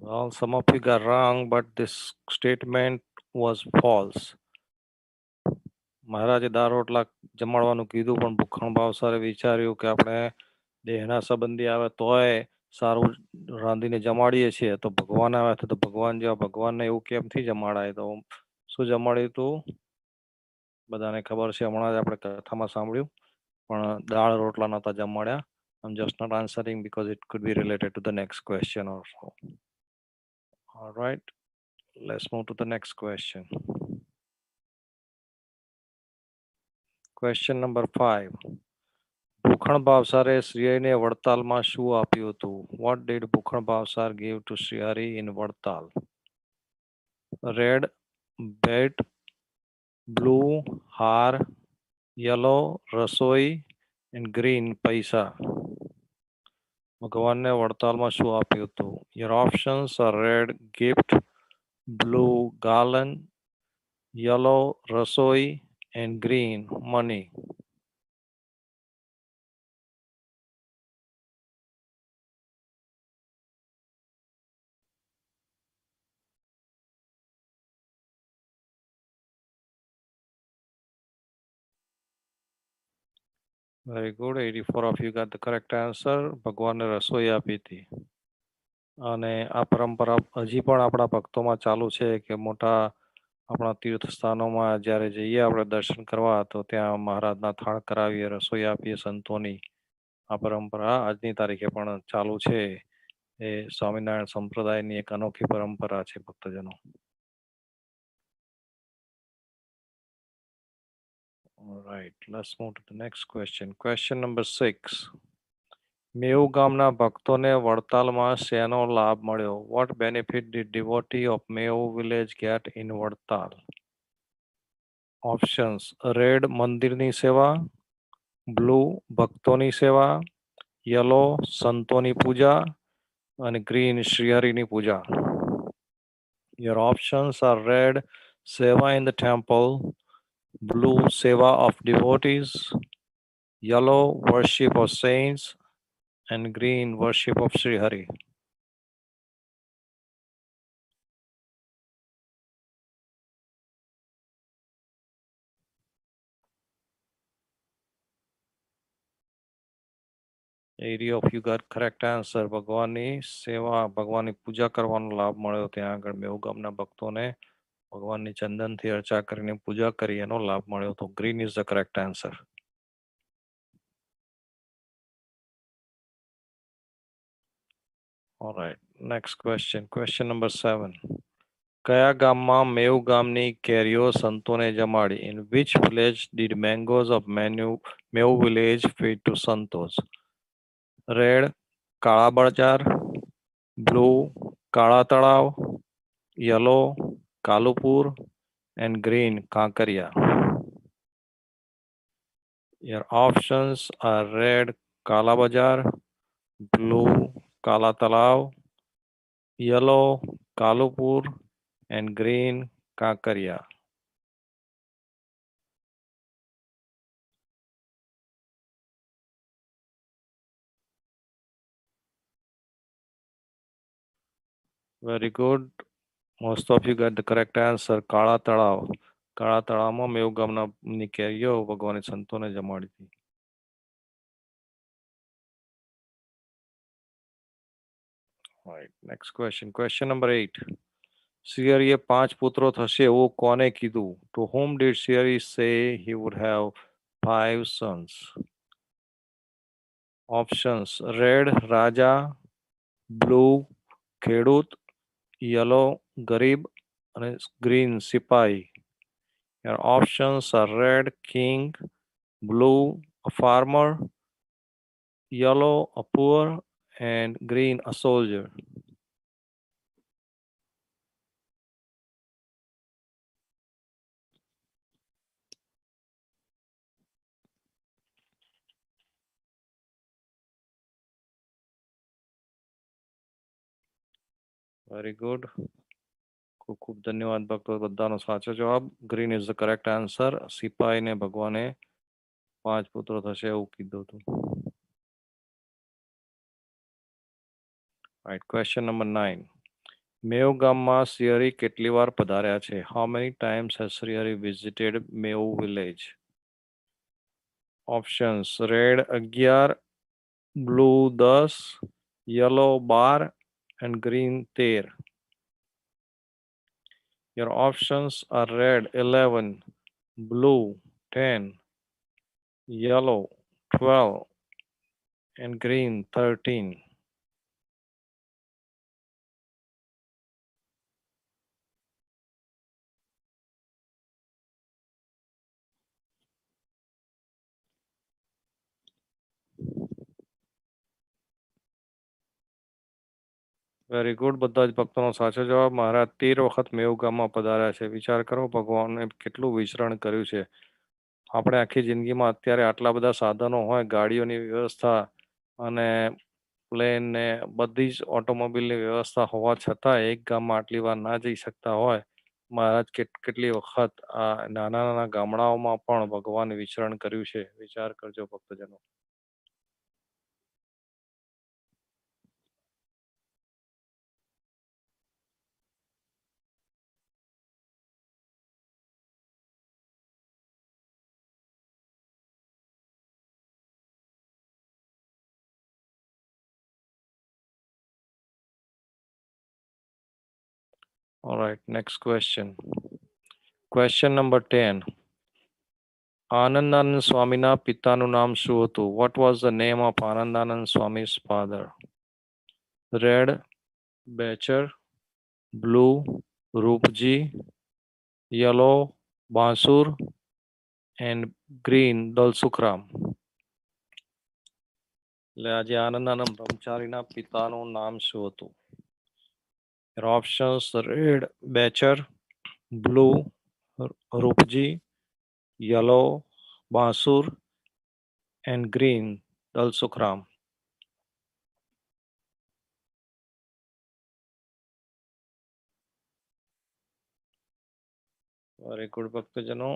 Well, some of you got wrong, but this statement was false. મહારાજે દાળ રોટલા જમાડવાનું કીધું, પણ ભૂખણ ભાવસારે વિચાર્યું કે આપણે દેહના સંબંધી આવે તોય સારું રાંધીને જમાડીએ છીએ, તો ભગવાન આવે તો ભગવાન જેવા ભગવાનને એવું કેમથી જમાડાય? તો શું જમાડ્યું હતું? બધાને ખબર છે, હમણાં જ આપણે કથામાં સાંભળ્યું, પણ દાળ રોટલા નહોતા જમાડ્યા. I'm just not answering because it could be related to the next question also. All right, let's move to the next question. Question number 5. ભૂખણ ભાવસારે શ્રીહરિને વડતાલમાં શું આપ્યું હતું? What did Bhukhan Bhavsar give to Srihari in Vadtal? Red bed, blue હાર, yellow રસોઈ, and green પૈસા. ભગવાનને વડતાલમાં શું આપ્યું હતું? Your options are red gift, blue garland, yellow રસોઈ and green money. Very good. 84 of you got the correct answer. ભગવાનને રસોઈ આપી હતી. અને આ પરંપરા હજી પણ આપણા ભક્તોમાં ચાલુ છે કે મોટા આપણા તીર્થ સ્થાનોમાં જ્યારે જઈએ આપણે દર્શન કરવા તો ત્યાં મહારાજના થાળ કરાવીએ, રસોઈ આપીએ સંતોની. આ પરંપરા આજની તારીખે પણ ચાલુ છે. એ સ્વામિનારાયણ સંપ્રદાયની એક અનોખી પરંપરા છે ભક્તજનો. All right, let's move to the next question. Question number 6. મેઉ ગામના ભક્તોને વડતાલમાં શેનો લાભ મળ્યો? What benefit did devotee of Meu village get in Vadtal? Options: red મંદિરની સેવા, બ્લુ ભક્તોની સેવા, યલો સંતોની પૂજા અને ગ્રીન શ્રીહરિની પૂજા. Your options are red seva in the temple, blue seva of devotees, yellow worship of saints and green worship of Sri Hari. Area of you got correct answer. ભગવાનની સેવા, ભગવાનની પૂજા કરવાનો લાભ મળ્યો ત્યાં આગળ મેઉ ગામના ભક્તોને ભગવાનની ચંદનથી અર્ચા કરીને પૂજા કરી એનો લાભ મળ્યો તો green is the correct answer. All right, next question. Question number 7. કયા ગામમાં મેઉ ગામની કેરીઓ સંતોને જમાડી? In which village did mangoes of Meu village feed to Santosh? Red કાળા બજાર, બ્લુ કાળા તળાવ, yellow Kalupur and green Kankaria. Your options are red કાલા બજાર, blue કાલા તળાવ, yellow Kalupur and green Kankaria. Very good. Most of you got the correct answer. કાળા તળાવ. કાળા તળાવમાં મેઉ ગામની કેરીઓ ભગવાને સંતોને જમાડી હતી. Right. Next question. Question number 8. શ્રીહરિએ 5 પુત્રો થશે એવું કોને કીધું? To whom did Srihari say he would have 5 sons? Options: red Raja, blue ખેડૂત, yellow ગરીબ અને green સિપાઈ. Your options are red king, blue a farmer, yellow a poor and green a soldier. Very good. ખૂબ ખૂબ ધન્યવાદ ભક્તો, બધાનો સાચો જવાબ. Green is the correct answer. સિપાહીને ભગવાને 5 પુત્રો થશે એવું કીધું હતું. Right, question number 9. મેઉ ગામમાં શ્રીહરિ કેટલી વાર પધાર્યા છે? How many times has Srihari visited મેઉ village? Options: red 11, blue 10, yellow 12 and green 13. Your options are red 11, blue 10, yellow 12 and green 13. Very good. બધા જ ભક્તોનો સાચો જવાબ. મહારાજ 13 વખત મેઉ ગામમાં પધાર્યા છે. વિચાર કરો ભગવાને કેટલું વિચરણ કર્યું છે. આપણે આખી જિંદગીમાં અત્યારે આટલા બધા સાધનો હોય, ગાડીઓની વ્યવસ્થા અને પ્લેન ને બધી જ ઓટોમોબિલની વ્યવસ્થા હોવા છતાં એક ગામમાં આટલી વાર ના જઈ શકતા હોય, મહારાજ કેટલી વખત આ નાના નાના ગામડાઓમાં પણ ભગવાન વિચરણ કર્યું છે. વિચાર કરજો ભક્તજનો. All right, next question. Question number 10. Anandanand સ્વામીના પિતાનું નામ શું હતું? What was the name of Anandanand Swami's father? Red, Becher, Blue, Roopji, Yellow, Basur, and Green, Dalsukram. એટલે આજે આનંદાનંદ બ્રહ્મચારીના પિતાનું નામ શું હતું? Options: red, Bechar, blue, Rupji, yellow, Basur, and green, Dalsukhram. Very good, Bhaktajano.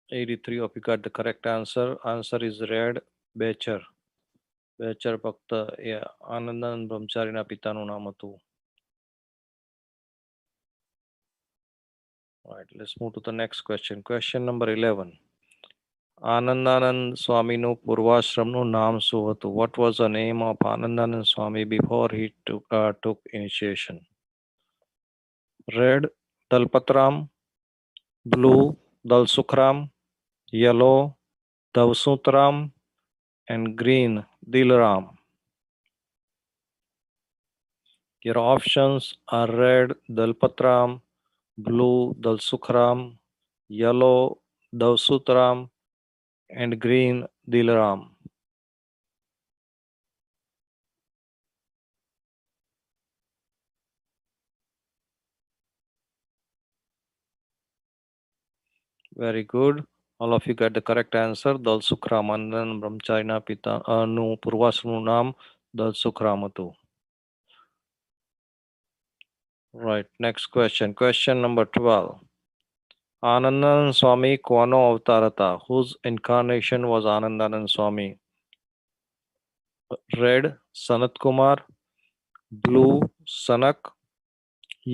83 of you got the correct answer. Answer is red, Bechar. Bechar ભક્ત એ આનંદાનંદ બ્રહ્મચારીના પિતાનું નામ હતું. Right, let's move to the next question. Question number 11. Anandanand સ્વામીનું પૂર્વાશ્રમનું નામ શું હતું? What was the name of Anandanand Swami before he took initiation? Red, Dalpatram, blue, Dalsukram, yellow, Davsutram, and green, Dilaram. Your options are red, Dalpatram, blue, Dalsukram, yellow, Davsutram, and green, Dilaram. Very good. All of you got the correct answer. Dalsukram. Anandanand બ્રહ્મચારીના પિતાનું પૂર્વાશ્રમનું નામ દલસુખરામ હતું. Right, next question. Question number 12. Anandanand Swami કોનો અવતાર હતા? Whose incarnation was Anandanand Swami? Red, Sanat Kumar, blue, Sanak,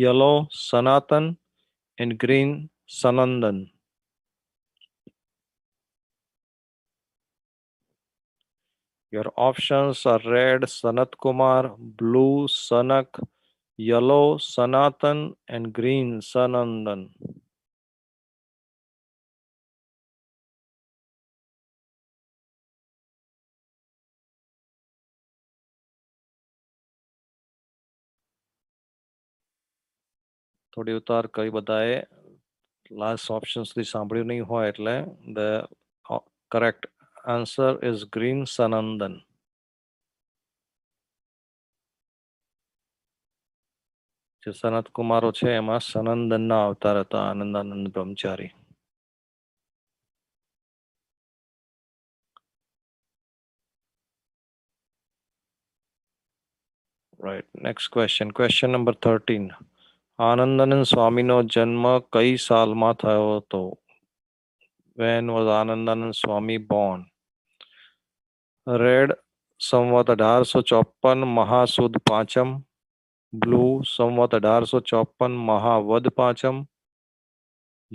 yellow, Sanatan, and green, Sanandan. Your options are red, Sanat Kumar, blue, Sanak, yellow, Sanatan, and green, Sanandan. થોડી ઉતાર કઈ બધાએ last option સુધી સાંભળ્યું નહીં હોય એટલે the correct answer is green, Sanandan. જે સનત કુમારો છે એમાં સનંદનના અવતાર હતા આનંદાનંદ બ્રહ્મચારી. Right, next question. Question number 13. Anandanand સ્વામીનો જન્મ કઈ સાલમાં થયો હતો? When was Anandanand Swami born? Red, Samvat 1854 મહાસુદ Pancham. Blue, Samvat 1854 મહાવદ Pancham.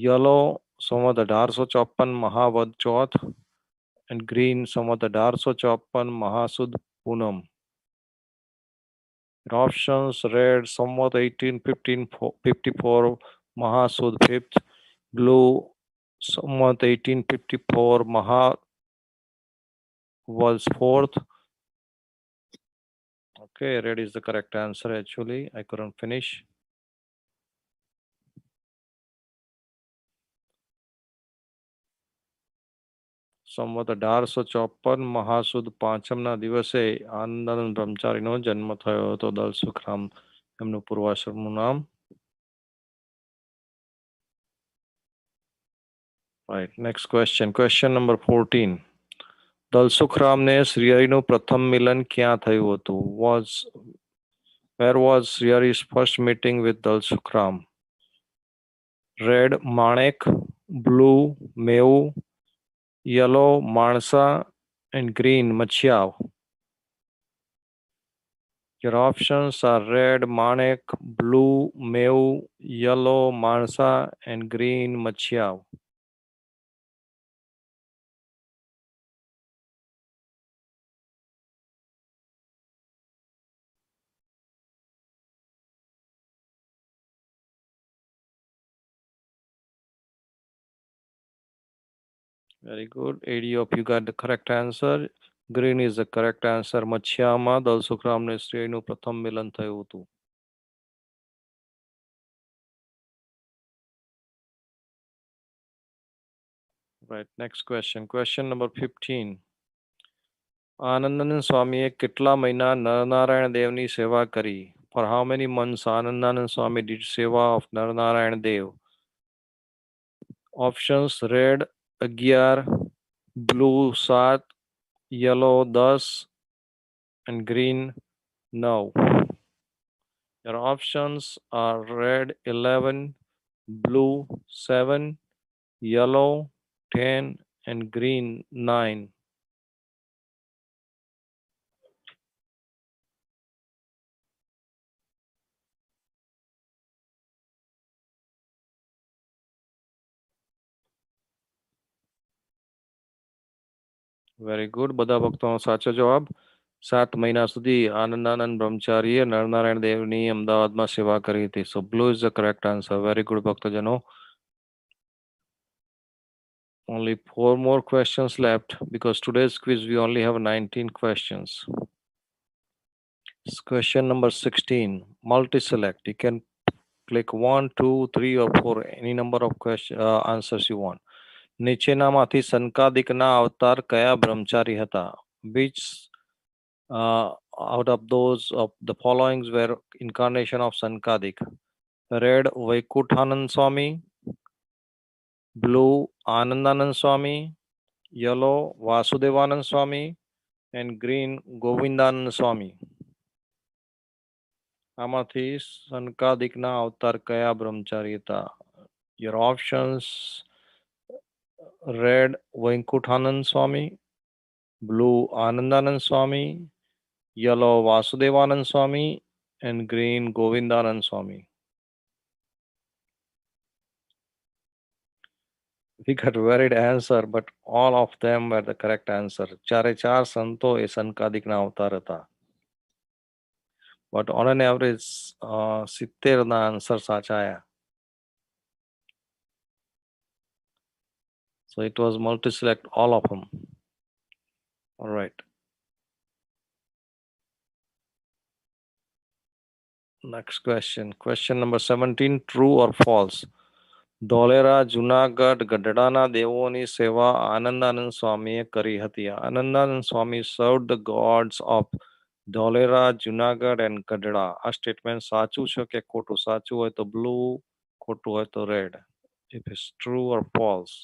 Yellow, Samvat 1854 મહાવદ Choth. And green, Samvat 1854 મહાસુદ Poonam. Options: red, somewhat 1854 Mahasud 5th, blue, somewhat 1854 Mahavals 4th. Okay, red is the correct answer. Actually, I couldn't finish. સંવત 1854 મહાસુદ પાંચમના દિવસે આનંદાનંદ બ્રહ્મચારીનો જન્મ થયો હતો. દલસુખરામ એમનું પૂર્વાશ્રમનું નામ. Right. Next question. Question number 14. દલસુખરામને શ્રીહરિનું પ્રથમ મિલન ક્યાં થયું હતું? Where was Srihari's first meeting with Dalsukram? Red Manek, blue Meu, yellow Mansa, and green Machiav. Your options are red Manek, blue Meu, yellow Mansa, and green Machiav. Very good. 80 of you got the correct answer. Green is the correct answer. મચ્છિયામાં દલસુખરામને શ્રીનું પ્રથમ મિલન થયું હતું. Right. Next question. Question number 15. Anandanand સ્વામીએ કેટલા મહિના નરનારાયણ દેવની સેવા કરી? For how many months Anandanand Swami did seva of Narnarayan Dev? Options red 11, blue 7, yellow 10, and green 9. Your options are red 11, blue 7, yellow 10, and green 9. Very good. બધા ભક્તોનો સાચો જવાબ. 7 મહિના સુધી આનંદાનંદ બ્રહ્મચારીએ નરનારાયણ દેવની અમદાવાદમાં સેવા કરી હતી. So blue is the correct answer. Very good ભક્તજનો. Only 4 more questions left because today's quiz we only have 19 questions. Question number 16. Multi-select. You can click 1, 2, 3 or 4 any number of answers you want. નીચેનામાંથી સંકાદિકના અવતાર કયા બ્રહ્મચારી હતા? Which out of those of the following were incarnation of Sankadik? Red Vaikuthanand Swami, blue Anandanand Swami, yellow Vasudevanand Swami, and green Govindanand Swami. આમાંથી સંકાદિકના અવતાર કયા બ્રહ્મચારી હતા? Your options red Vaikuthanand Swami, blue Anandanand Swami, yellow Vasudevanand Swami, and green Govindanand Swami. We got varied answer, but all of them were the correct answer. ચારે ચાર સંતો એ સંકાદિકના અવતાર હતા. But on an average, 70 ના answer સાચા આયા. So it was multi-select all of them. All right. Next question. Question number 17. True or false? Dholera Junagadh ગઢડાના દેવોની સેવા આનંદાનંદ સ્વામીએ કરી હતી. આનંદાનંદ સ્વામી served the gods of Dholera, Junagadh and Gadhada. આ સ્ટેટમેન્ટ સાચું છે કે ખોટું? સાચું હોય તો બ્લુ, ખોટું હોય તો red. If it's true or false.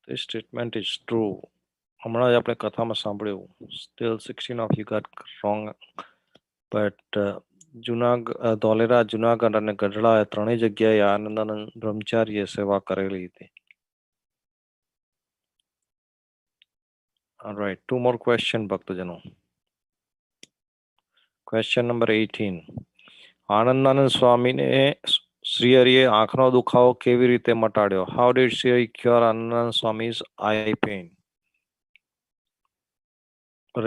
This statement is true. હમણાં જ આપણે કથામાં સાંભળ્યું. Still 16 of you got wrong. But Dholera, Junagadh અને ગઢડા એ ત્રણેય જગ્યાએ આનંદાનંદ બ્રહ્મચારીએ સેવા કરેલી હતી. All right, 2 more question ભક્તજનો. Question number 18. આનંદાનંદ સ્વામીને શ્રીહરિએ આંખનો દુખાવો કેવી રીતે મટાડ્યો? How did Srihari cure Anandanand Swami's eye pain?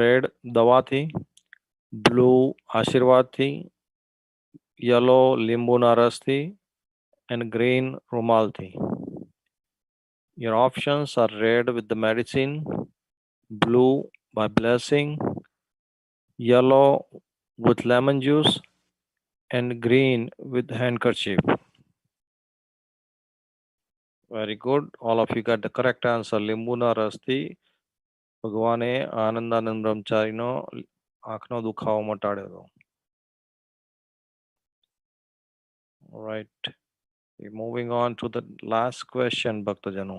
Red દવાથી, blue આશીર્વાદથી, yellow લીંબુના રસથી, and green રૂમાલથી. Your options are red with the medicine, blue by blessing, yellow with lemon juice, and green with handkerchief. Very good. All of you got the correct answer. લીંબુના રસથી ભગવાને આનંદાનંદ બ્રહ્મચારીનો આંખનો દુખાવો મટાડ્યો હતો. Right. We're moving on to the last question, ભક્તજનો.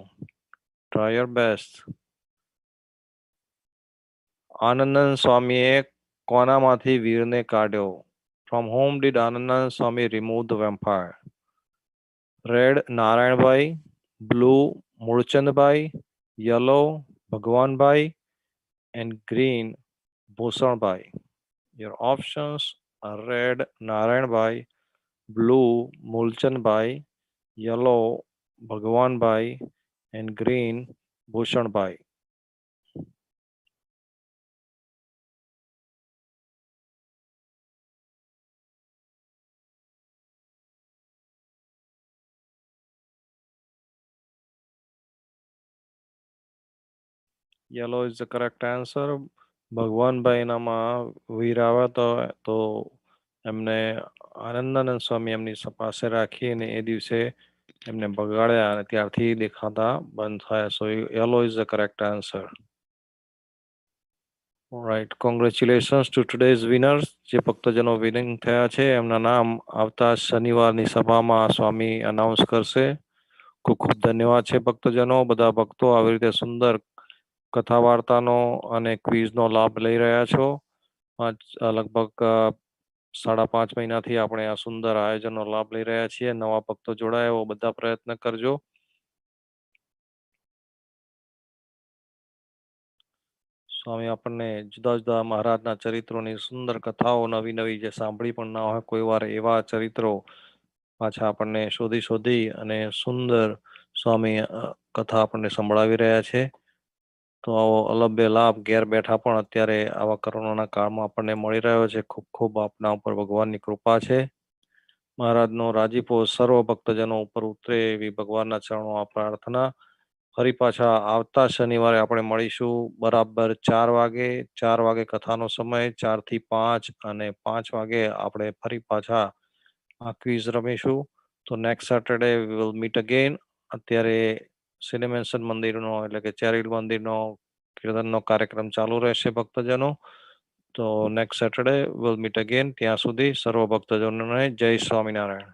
Try your best. Anandanand સ્વામીએ કોનામાંથી વીરને કાઢ્યો? From whom did Anandan Swami remove the vampire? Red, Narayanbhai. Blue, Mulchandbhai. Yellow, Bhagwanbhai. And green, Bhushanbhai. Your options are red, Narayanbhai. Blue, Mulchandbhai. Yellow, Bhagwanbhai. And green, Bhushanbhai. Yellow is the correct answer. Bhagwanbhai નામાં વીર આવ્યા તો એમને આનંદાનંદ સ્વામી એમની પાસે રાખી અને એ દિવસે એમને બગાડ્યા અને ત્યારથી દેખાતા બંધ થયા. સો yellow is the correct answer. Right, congratulations to today's winners. જે ભક્તજનો વિનિંગ થયા છે એમના નામ આવતા શનિવારની સભામાં સ્વામી અનાઉન્સ કરશે. ખૂબ ખૂબ ધન્યવાદ છે ભક્તજનો. બધા ભક્તો આવી રીતે સુંદર કથા વાર્તાનો અને ક્વિઝનો લાભ લઈ રહ્યા છો. લગભગ 5.5 મહિનાથી આપણે આ સુંદર આયોજનનો લાભ લઈ રહ્યા છીએ. નવા ભક્તો જોડાય એવો બધા પ્રયત્ન કરજો. સ્વામી આપણને જુદા જુદા મહારાજના ચરિત્રોની સુંદર કથાઓ નવી નવી જે સાંભળી પણ ના હોય કોઈ વાર એવા ચરિત્રો પાછા આપણને શોધી અને સુંદર સ્વામી કથા આપણને સંભળાવી રહ્યા છે. તો આવો અલભ્ય લાભ ઘેર બેઠા પણ અત્યારે આવા કોરોનાના કાળમાં આપણને મળી રહ્યો છે. ખૂબ ખૂબ આપના ઉપર ભગવાનની કૃપા છે. મહારાજનો રાજીપો સર્વ ભક્તજનો ઉપર ઉતરે એવી ભગવાનના ચરણોમાં પ્રાર્થના. ફરી પાછા આવતા શનિવારે આપણે મળીશું બરાબર 4 વાગે. 4 વાગે કથાનો સમય, 4 થી 5 અને 5 વાગે આપણે ફરી પાછા આ ક્વિઝ રમીશું. તો next Saturday we will meet again. અત્યારે સિનેમેન્શન મંદિરનો એટલે કે ચેરિલ મંદિરનો કીર્તનનો કાર્યક્રમ ચાલુ રહેશે ભક્તજનો. તો next Saturday will meet again. ત્યાં સુધી સર્વ ભક્તજનોને જય સ્વામિનારાયણ.